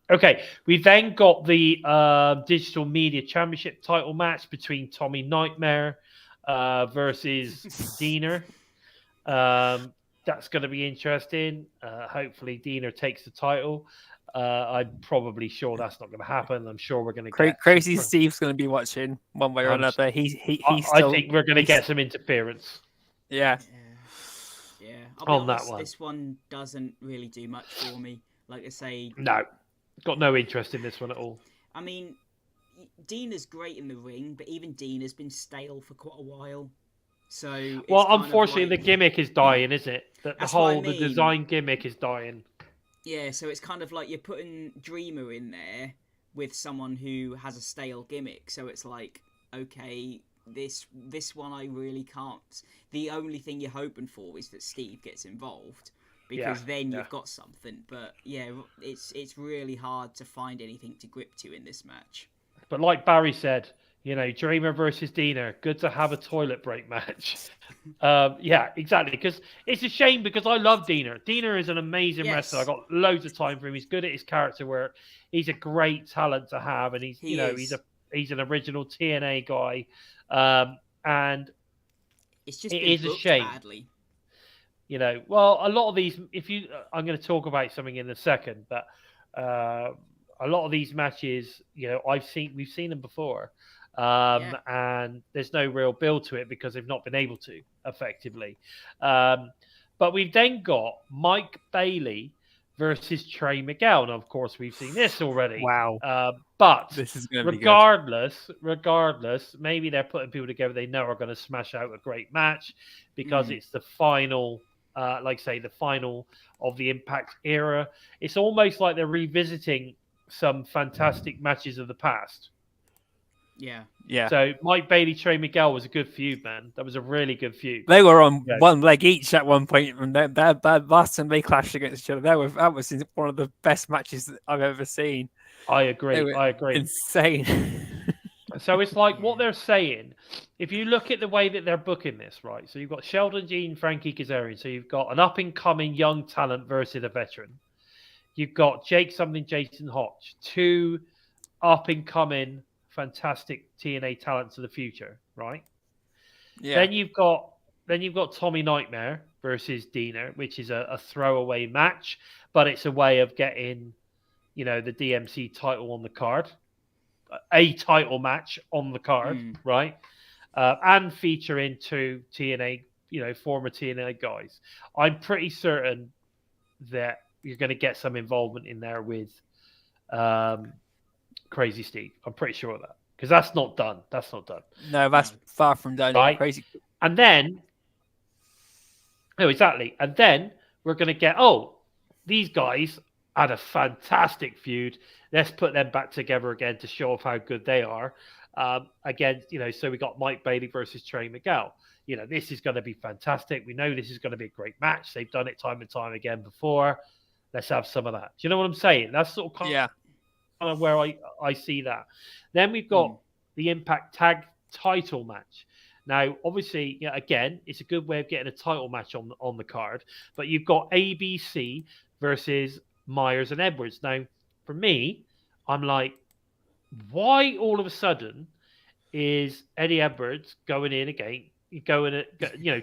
Okay, we then got the Digital Media Championship title match between Tommy Nightmare versus Diener. That's going to be interesting. Hopefully, Diener takes the title. I'm probably sure that's not going to happen. I'm sure we're going to get Crazy Steve's going to be watching one way or another. I think we're going to get some interference. Yeah. On that one, this one doesn't really do much for me. Like I say, no. Got no interest in this one at all. I mean, Diener's great in the ring, but even Diener's been stale for quite a while. So, unfortunately, the gimmick is dying, isn't it? The design gimmick is dying. Yeah, so it's kind of like you're putting Dreamer in there with someone who has a stale gimmick. So it's like, okay, this one I really can't. The only thing you're hoping for is that Steve gets involved. Because then you've got something. But yeah, it's really hard to find anything to grip to in this match. But like Barry said, You know, Dreamer versus Diener. Good to have a toilet break match. Yeah, exactly. Because it's a shame because I love Diener. Diener is an amazing wrestler. I got loads of time for him. He's good at his character work. He's a great talent to have, and he's he's an original TNA guy. And it's just it been is a booked shame. badly. You know, well, a lot of these. I'm going to talk about something in a second, but a lot of these matches, you know, we've seen them before. And there's no real build to it because they've not been able to effectively. But we've then got Mike Bailey versus Trey Miguel. And of course, we've seen this already. Wow. But this is going to be regardless, maybe they're putting people together they know are going to smash out a great match because it's the final, like say, the final of the Impact era. It's almost like they're revisiting some fantastic matches of the past. Yeah. So Mike Bailey, Trey Miguel was a good feud, man. That was a really good feud. They were on one leg each at one point, and that last time they clashed against each other, that was one of the best matches that I've ever seen. I agree. Insane. So it's like what they're saying. If you look at the way that they're booking this, right? So you've got Sheldon Jean, Frankie Kazarian. So you've got an up and coming young talent versus a veteran. You've got Jason Hodge, two up and coming fantastic TNA talents of the future, right? Yeah. Then you've got Tommy Nightmare versus Diener, which is a throwaway match, but it's a way of getting, you know, the DMC title on the card, a title match on the card, right? And featuring two TNA, you know, former TNA guys. I'm pretty certain that you're going to get some involvement in there with Crazy Steve. I'm pretty sure of that because that's not done. No, that's far from done. Right? Crazy. And then, exactly. And then we're going to get, these guys had a fantastic feud. Let's put them back together again to show off how good they are. Again, you know, so we got Mike Bailey versus Trey Miguel. You know, this is going to be fantastic. We know this is going to be a great match. They've done it time and time again before. Let's have some of that. Do you know what I'm saying? That's sort of kind of where I see that. Then we've got the Impact Tag title match. Now, obviously, again, it's a good way of getting a title match on the card. But you've got ABC versus Myers and Edwards. Now, for me, I'm like, why all of a sudden is Eddie Edwards going in again?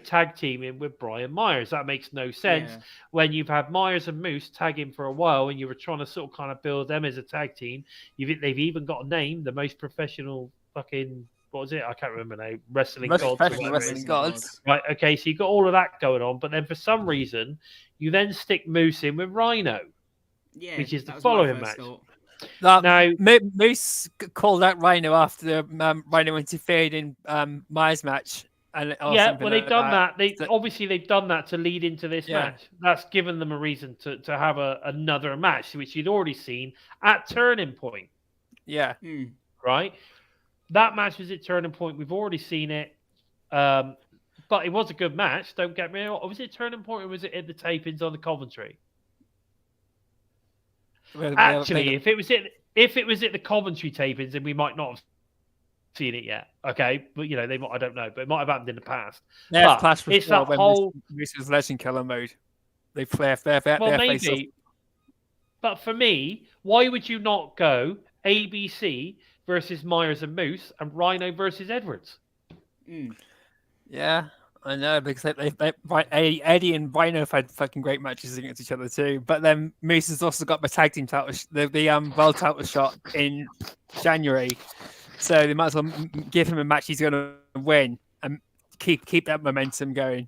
Tag teaming with Brian Myers. That makes no sense when you've had Myers and Moose tagging for a while and you were trying to sort of kind of build them as a tag team. They've even got a name, the most professional fucking, what was it? I can't remember now. Wrestling Gods. Right, okay, so you've got all of that going on, but then for some reason, you then stick Moose in with Rhino, which is the following match. Now, Moose called out Rhino after the Rhino interfered in Myers' match. And they've done that. They've done that to lead into this match. That's given them a reason to have another match, which you'd already seen at Turning Point. Yeah. Right? That match was at Turning Point. We've already seen it. But it was a good match. Don't get me wrong. Was it Turning Point or was it at the tapings on the Coventry? Actually, if it was at the Coventry tapings, then we might not have seen it yet. Okay, but you know, I don't know, but it might have happened in the past. Yeah, but it's that whole. This was Legend Killer mode. They play. Well, maybe. But for me, why would you not go ABC versus Myers and Moose and Rhino versus Edwards? Yeah, I know, because Eddie and Rhino have had fucking great matches against each other too. But then Moose has also got the tag team title, the world title shot in January. So they might as well give him a match he's going to win and keep that momentum going.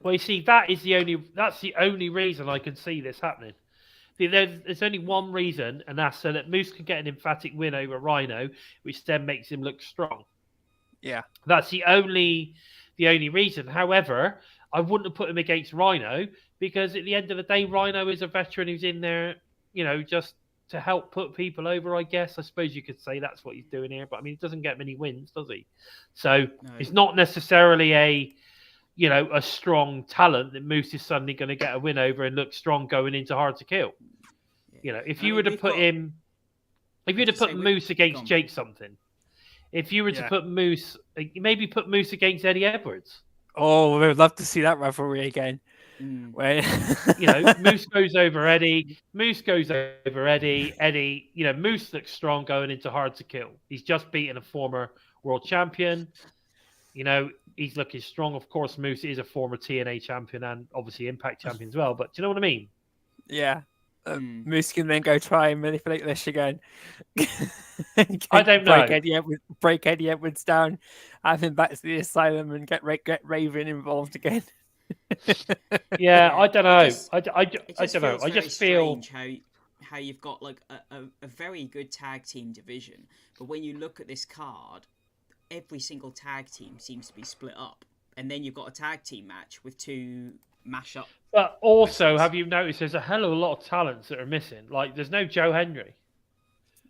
Well, you see, that's the only reason I can see this happening. There's only one reason, and that's so that Moose can get an emphatic win over Rhino, which then makes him look strong. Yeah, that's the only reason. However, I wouldn't have put him against Rhino because at the end of the day, Rhino is a veteran who's in there, you know, just to help put people over, I guess. I suppose you could say that's what he's doing here, but I mean, he doesn't get many wins, does he? So it's not necessarily a strong talent that Moose is suddenly going to get a win over and look strong going into Hard to Kill. You know, if you were to put him, If you'd have put Moose against Jake something, if you were to put Moose, maybe put Moose against Eddie Edwards. Oh, we would love to see that rivalry again. Where Moose goes over Eddie. Moose goes over Eddie. Eddie, Moose looks strong going into Hard to Kill. He's just beaten a former world champion. He's looking strong. Of course, Moose is a former TNA champion and obviously Impact champion as well. But do you know what I mean? Yeah. Moose can then go try and manipulate this again. I don't know. Break Eddie Edwards down, have him back to the asylum, and get Raven involved again. Yeah, I don't know. I don't know. I just feel how you've got like a very good tag team division, but when you look at this card, every single tag team seems to be split up, and then you've got a tag team match with two mash-up. But also, have you noticed there's a hell of a lot of talents that are missing? Like, there's no Joe Hendry.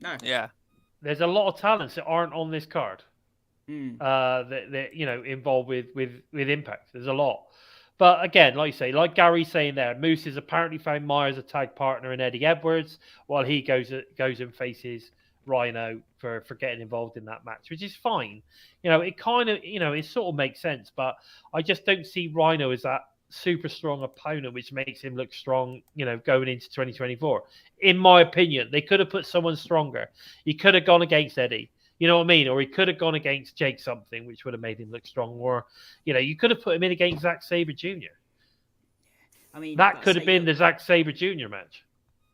No. Yeah. There's a lot of talents that aren't on this card. That involved with Impact. There's a lot. But again, like you say, like Gary's saying there, Moose has apparently found Myers a tag partner in Eddie Edwards, while he goes and faces Rhino for getting involved in that match, which is fine. It kind of, it sort of makes sense, but I just don't see Rhino as that super strong opponent, which makes him look strong, going into 2024. In my opinion, they could have put someone stronger. He could have gone against Eddie. You know what I mean? Or he could have gone against Jake something, which would have made him look strong. Or, you could have put him in against Zack Sabre Jr. I mean, that could have been the Zack Sabre Jr. match.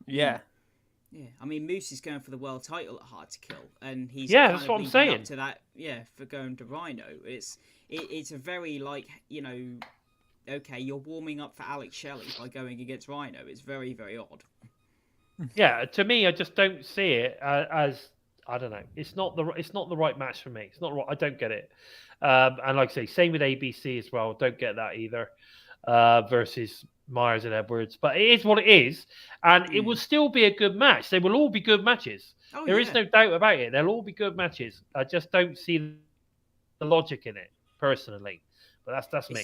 Yeah. Yeah, I mean, Moose is going for the world title at Hard to Kill, and he's that's what I'm saying. Up to that, for going to Rhino. It's a very okay, you're warming up for Alex Shelley by going against Rhino. It's very, very odd. Yeah, to me, I just don't see it as I don't know. It's not the right match for me. It's not right. I don't get it. And like I say, same with ABC as well. Don't get that either. Versus Myers and Edwards, but it is what it is, and it will still be a good match. They will all be good matches. There is no doubt about it. They'll all be good matches. I just don't see the logic in it personally. But that's me.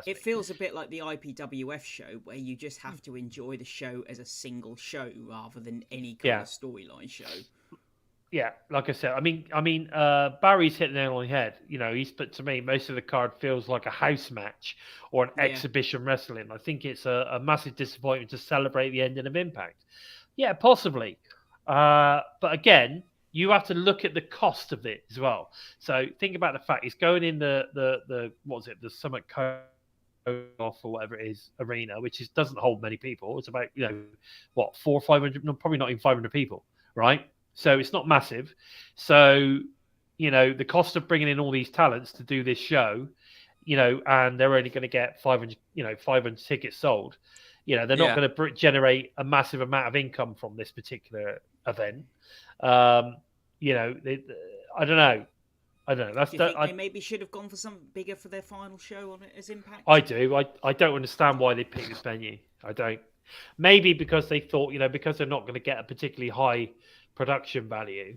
It feels a bit like the IPWF show, where you just have to enjoy the show as a single show rather than any kind of storyline show. Yeah, like I said, I mean, Barry's hit the nail on the head. But to me, most of the card feels like a house match or an exhibition wrestling. I think it's a massive disappointment to celebrate the ending of Impact. Yeah, possibly. But again, you have to look at the cost of it as well. So think about the fact it's going in the Summit Cove off or whatever it is arena, which doesn't hold many people. It's about 400 or 500, no, probably not even 500 people, right? So it's not massive. So, the cost of bringing in all these talents to do this show, and they're only going to get 500 tickets sold. They're not going to generate a massive amount of income from this particular event. I don't know. They maybe should have gone for something bigger for their final show on it as Impact? I do. I don't understand why they picked this venue. I don't. Maybe because they thought, because they're not going to get a particularly high production value,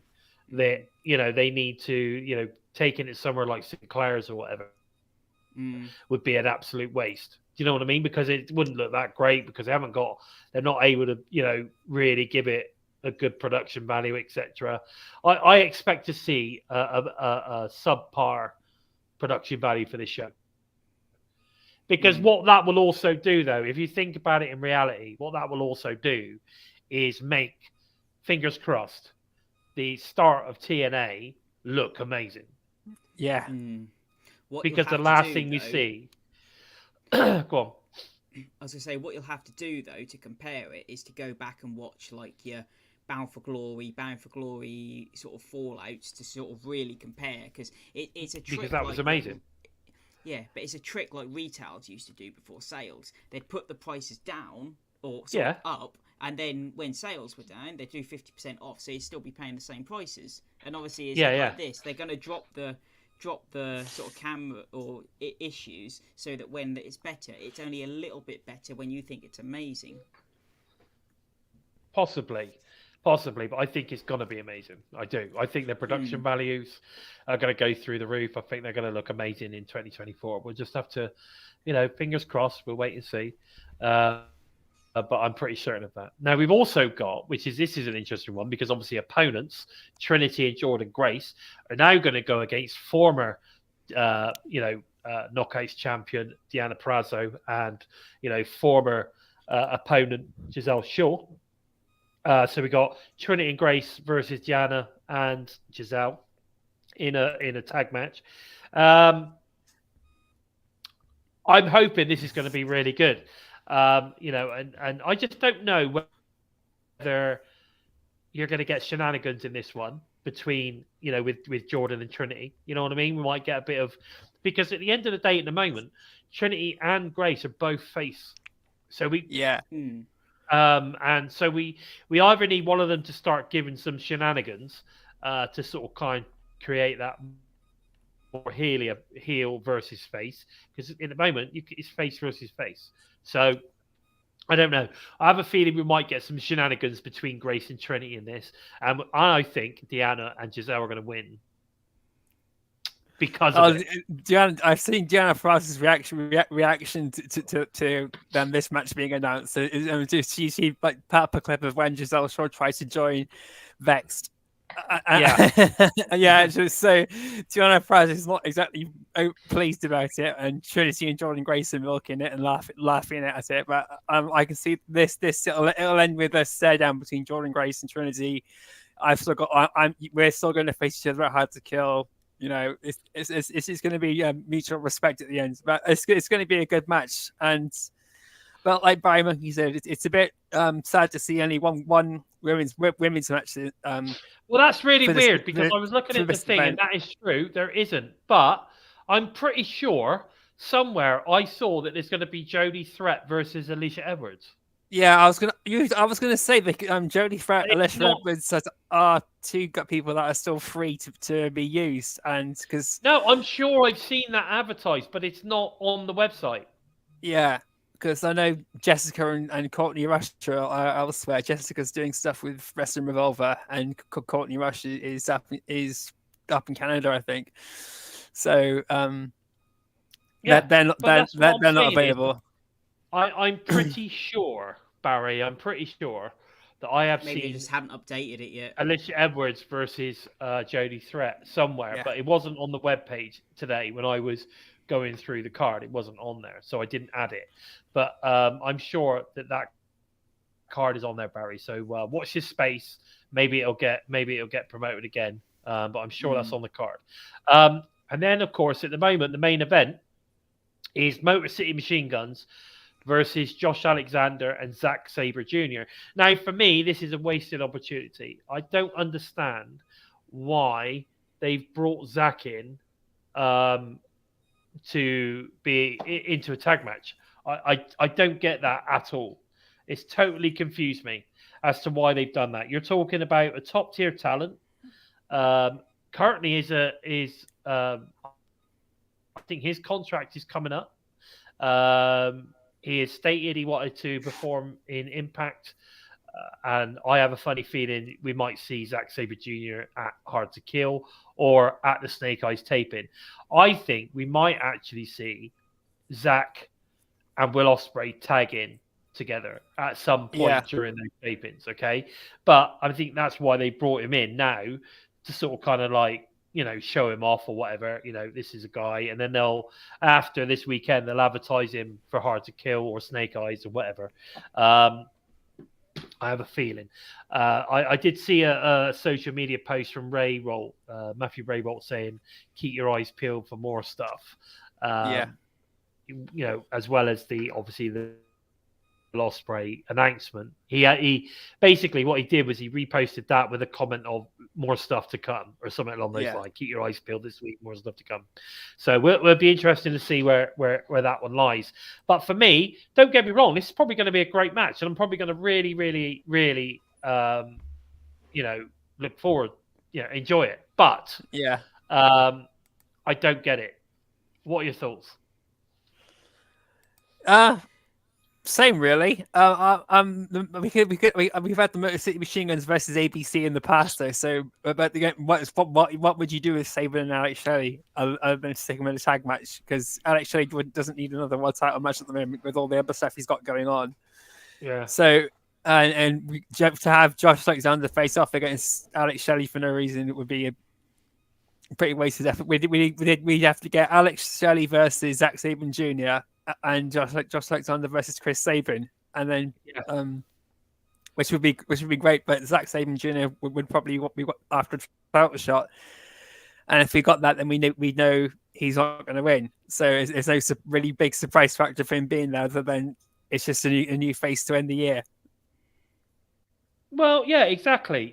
that they need to taking it somewhere like Sinclair's or whatever would be an absolute waste. Do you know what I mean? Because it wouldn't look that great because they're not able to really give it a good production value, etc. I expect to see a subpar production value for this show. Because what that will also do, though, if you think about it in reality, what that will also do is make, fingers crossed, the start of TNA look amazing. Yeah. Because the last thing we see... Go on. I was going to say, what you'll have to do, though, to compare it, is to go back and watch, like, your Bound for Glory sort of fallouts to sort of really compare. Because it's a trick. Because that was amazing. Yeah, but it's a trick like retailers used to do before sales. They'd put the prices down or up, and then when sales were down, they'd do 50% off, so you'd still be paying the same prices. And obviously, like this, they're going to drop the sort of camera or issues so that when it's better, it's only a little bit better when you think it's amazing. Possibly, but I think it's going to be amazing. I do. I think their production values are going to go through the roof. I think they're going to look amazing in 2024. We'll just have to, fingers crossed. We'll wait and see. but I'm pretty certain of that. Now we've also got, this is an interesting one because obviously opponents Trinity and Jordan Grace are now going to go against former, knockouts champion Deanna Prazo and former opponent Giselle Shaw. So we got Trinity and Grace versus Deanna and Giselle in a tag match. I'm hoping this is going to be really good. And I just don't know whether you're going to get shenanigans in this one between, with Jordan and Trinity. You know what I mean? We might get a bit of, because at the end of the day, at the moment, Trinity and Grace are both face. So and so we either need one of them to start giving some shenanigans to sort of kind of create that more heel versus face, because in the moment it's face versus face. So I don't know. I have a feeling we might get some shenanigans between Grace and Trinity in this, and I think Deanna and Giselle are going to win because of it. I've seen Deanna Francis' reaction to this match being announced. She like put up a clip of when Giselle Shaw tries to join Vexed. Yeah. So Deanna Francis is not exactly pleased about it, and Trinity and Jordan Grace are milking it and laughing at it. But I can see this. It'll end with a stare down between Jordan Grace and Trinity. We're still going to face each other at Hard to Kill. It's going to be mutual respect at the end, but it's going to be a good match. But like Barry Monkey said, it's a bit sad to see only one women's match. Well, that's really weird because I was looking at the thing, and that is true. There isn't, but I'm pretty sure somewhere I saw that there's going to be Jodie Threat versus Alicia Edwards. Yeah, I was gonna say that Jodie Threat, Alicia Edwards are two people that are still free to be used, and because I'm sure I've seen that advertised, but it's not on the website. Yeah. Because I know Jessica and Courtney Rush are elsewhere. Jessica's doing stuff with Wrestling Revolver, and Courtney Rush is up in Canada, I think. So they're not available. I'm pretty sure, Barry. I'm pretty sure that I have Maybe seen. They just haven't updated it yet. Alicia Edwards versus Jodie Threat somewhere, but it wasn't on the webpage today when I was going through the card. It wasn't on there, so I didn't add it. But I'm sure that card is on there, Barry. So watch this space. Maybe it'll get promoted again. But I'm sure that's on the card. And then, of course, at the moment, the main event is Motor City Machine Guns versus Josh Alexander and Zack Sabre Jr. Now, for me, this is a wasted opportunity. I don't understand why they've brought Zack in to be into a tag match. I don't get that at all. It's totally confused me as to why they've done that. You're talking about a top tier talent. Currently I think his contract is coming up. He has stated he wanted to perform in Impact, and I have a funny feeling we might see Zack Sabre Jr. at Hard to Kill or at the Snake Eyes taping. I think we might actually see Zack and Will Ospreay tag in together at some point during those tapings, okay? But I think that's why they brought him in now, to sort of kind of like, show him off or whatever. This is a guy, and then after this weekend, they'll advertise him for Hard to Kill or Snake Eyes or whatever. I have a feeling. I did see a social media post from Matthew Raybolt saying, keep your eyes peeled for more stuff. As well as the Ospreay announcement. He basically, what he did was he reposted that with a comment of more stuff to come or something along those lines. Keep your eyes peeled this week, more stuff to come. So we'll be interested to see where that one lies. But for me, don't get me wrong, this is probably going to be a great match, and I'm probably going to really, really, really, look forward, enjoy it. But I don't get it. What are your thoughts? Same, really. We've had the Motor City Machine Guns versus ABC in the past, though. So, about the game, what would you do with Sabre and Alex Shelley other than stick him in a tag match? Because Alex Shelley doesn't need another world title match at the moment with all the other stuff he's got going on. Yeah. So to have Josh Alexander face off against Alex Shelley for no reason, it would be a pretty wasted effort. We'd have to get Alex Shelley versus Zack Sabre Jr. and Josh Alexander versus Chris Sabin, and then which would be great. But Zack Sabre Jr. would probably be after a title shot, and if we got that, then we know he's not going to win. So there's no really big surprise factor for him being there, other than it's just a new face to end the year. Well, yeah, exactly.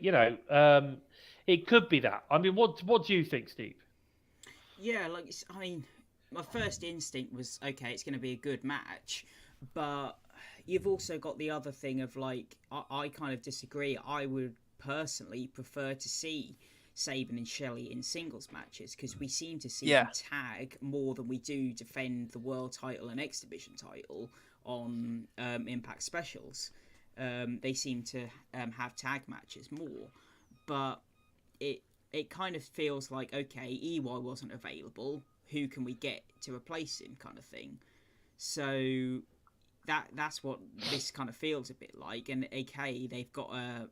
It could be that. I mean, what do you think, Steve? Yeah, I mean, my first instinct was, okay, it's going to be a good match, but you've also got the other thing of, like, I kind of disagree. I would personally prefer to see Sabin and Shelley in singles matches, because we seem to see them tag more than we do defend the world title and X Division title on Impact specials. They seem to have tag matches more, but it kind of feels like, okay, EY wasn't available, who can we get to replace him, kind of thing. So that's what this kind of feels a bit like. And AK, they've got a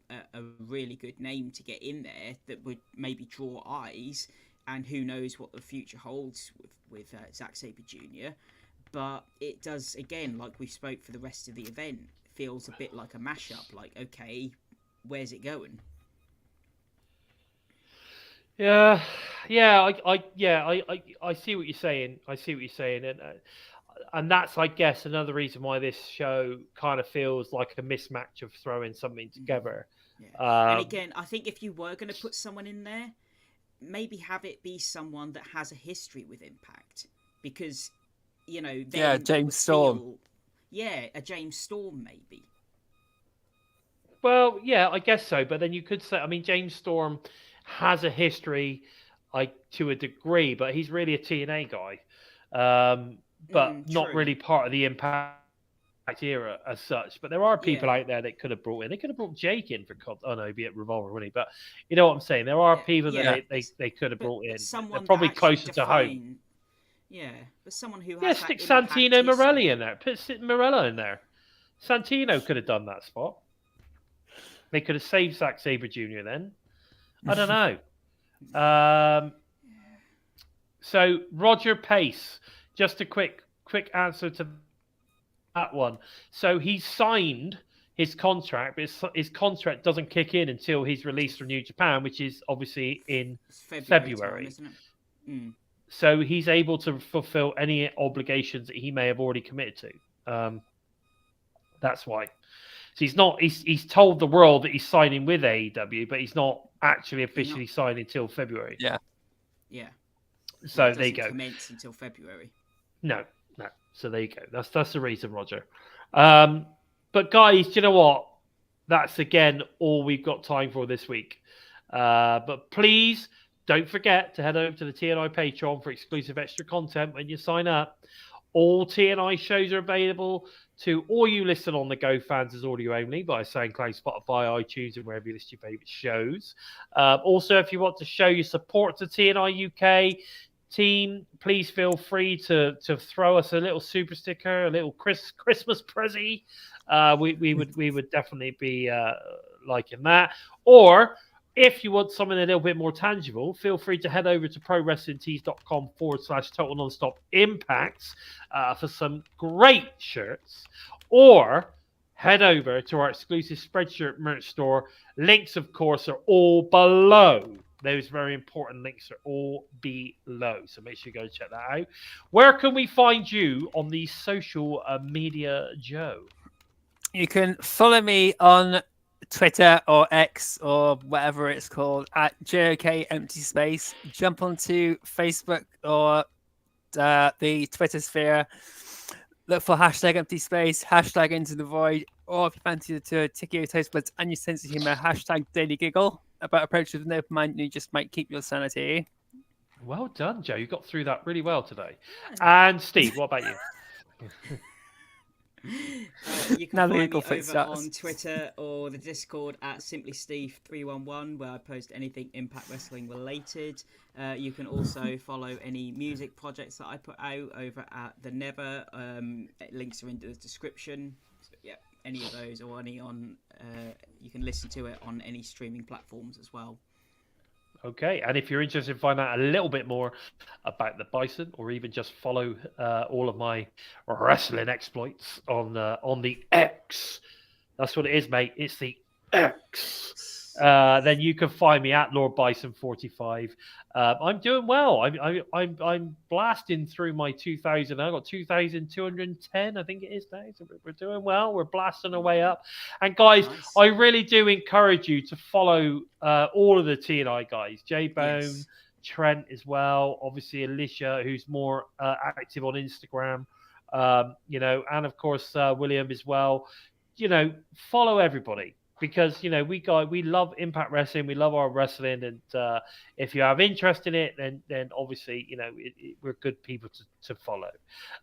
really good name to get in there that would maybe draw eyes, and who knows what the future holds with Zack Sabre Jr. But it does, again, like we spoke for the rest of the event, feels a bit like a mashup. Like, okay, where's it going? Yeah, I see what you're saying. And that's, I guess, another reason why this show kind of feels like a mismatch of throwing something together. Yeah. And again, I think if you were going to put someone in there, maybe have it be someone that has a history with Impact, because James Storm. A James Storm maybe. Well, yeah, I guess so. But then you could say, I mean, James Storm has a history, to a degree, but he's really a TNA guy, but not really part of the Impact era as such. But there are people out there that could have brought in. They could have brought Jake in for he'd be at Revolver, wouldn't he? But you know what I'm saying? There are people that they could have brought in. They're probably closer to home. Yeah, but someone who has stick Santino Morelli in there. Put Morello in there. Santino could have done that spot. They could have saved Zack Sabre Jr. then. I don't know. So Roger Pace, just a quick answer to that one. So he signed his contract, but his contract doesn't kick in until he's released from New Japan, which is obviously in February. Time, isn't it? So he's able to fulfill any obligations that he may have already committed to. That's why. So he's told the world that he's signing with AEW, but he's not actually officially signed until February. Yeah. So there you go. Commence until February. No. So there you go. That's the reason, Roger. But guys, do you know what? That's again all we've got time for this week. But please don't forget to head over to the TNI Patreon for exclusive extra content when you sign up. All TNI shows are available to all you listen on the Go fans as audio only by SoundCloud, Spotify, iTunes, and wherever you list your favourite shows. Also, if you want to show your support to TNI UK team, please feel free to throw us a little super sticker, a little Christmas prezi. We would definitely be liking that. Or if you want something a little bit more tangible, feel free to head over to prowrestlingtees.com/total nonstop impacts for some great shirts, or head over to our exclusive Spreadshirt merch store. Links, of course, are all below. Those very important links are all below. So make sure you go check that out. Where can we find you on the social media, Joe? You can follow me on Twitter or X or whatever it's called at JOK empty space. Jump onto Facebook or the Twitter sphere. Look for hashtag empty space, hashtag into the void, or if you fancy to tick your taste buds and your sense of humor, hashtag daily giggle. About approach with an open mind, you just might keep your sanity. Well done, Joe. You got through that really well today. And Steve, what about you? You can find me over on Twitter or the Discord at SimplySteve311, where I post anything Impact Wrestling related. You can also follow any music projects that I put out over at The Never. Links are in the description. So, yeah. any of those, or any on. You can listen to it on any streaming platforms as well. Okay, and if you're interested in finding out a little bit more about the Bison, or even just follow all of my wrestling exploits on the X, that's what it is, mate. It's the X. Then you can find me at Lord Bison 45. I'm doing well. I'm blasting through my 2,000. I got 2,210. I think it is now. So we're doing well. We're blasting our way up. And guys, Nice. I really do encourage you to follow all of the TNI guys. J Bone, Yes. Trent as well. Obviously Alicia, who's more active on Instagram. And of course William as well. Follow everybody. Because we love Impact Wrestling, we love our wrestling, and if you have interest in it, then obviously we're good people to follow.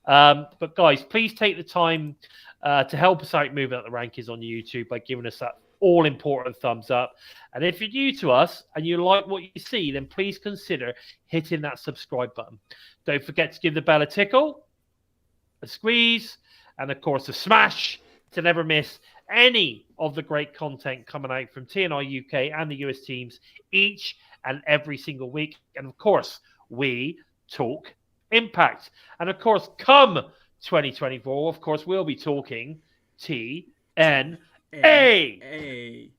But guys, please take the time to help us out moving up the rankings on YouTube by giving us that all important thumbs up. And if you're new to us and you like what you see, then please consider hitting that subscribe button. Don't forget to give the bell a tickle, a squeeze, and of course a smash to never miss any of the great content coming out from TNI UK and the US teams each and every single week. And of course, we talk Impact. And of course, come 2024, of course, we'll be talking TNA. Hey.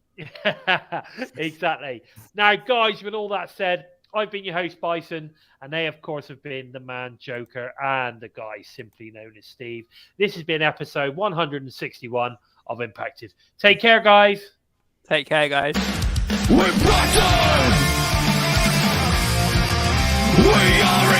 Exactly. Now, guys, with all that said, I've been your host, Bison, and they, of course, have been the man Joker and the guy simply known as Steve. This has been episode 161 of Impacted. Take care, guys. Take care, guys. We're Bison! We are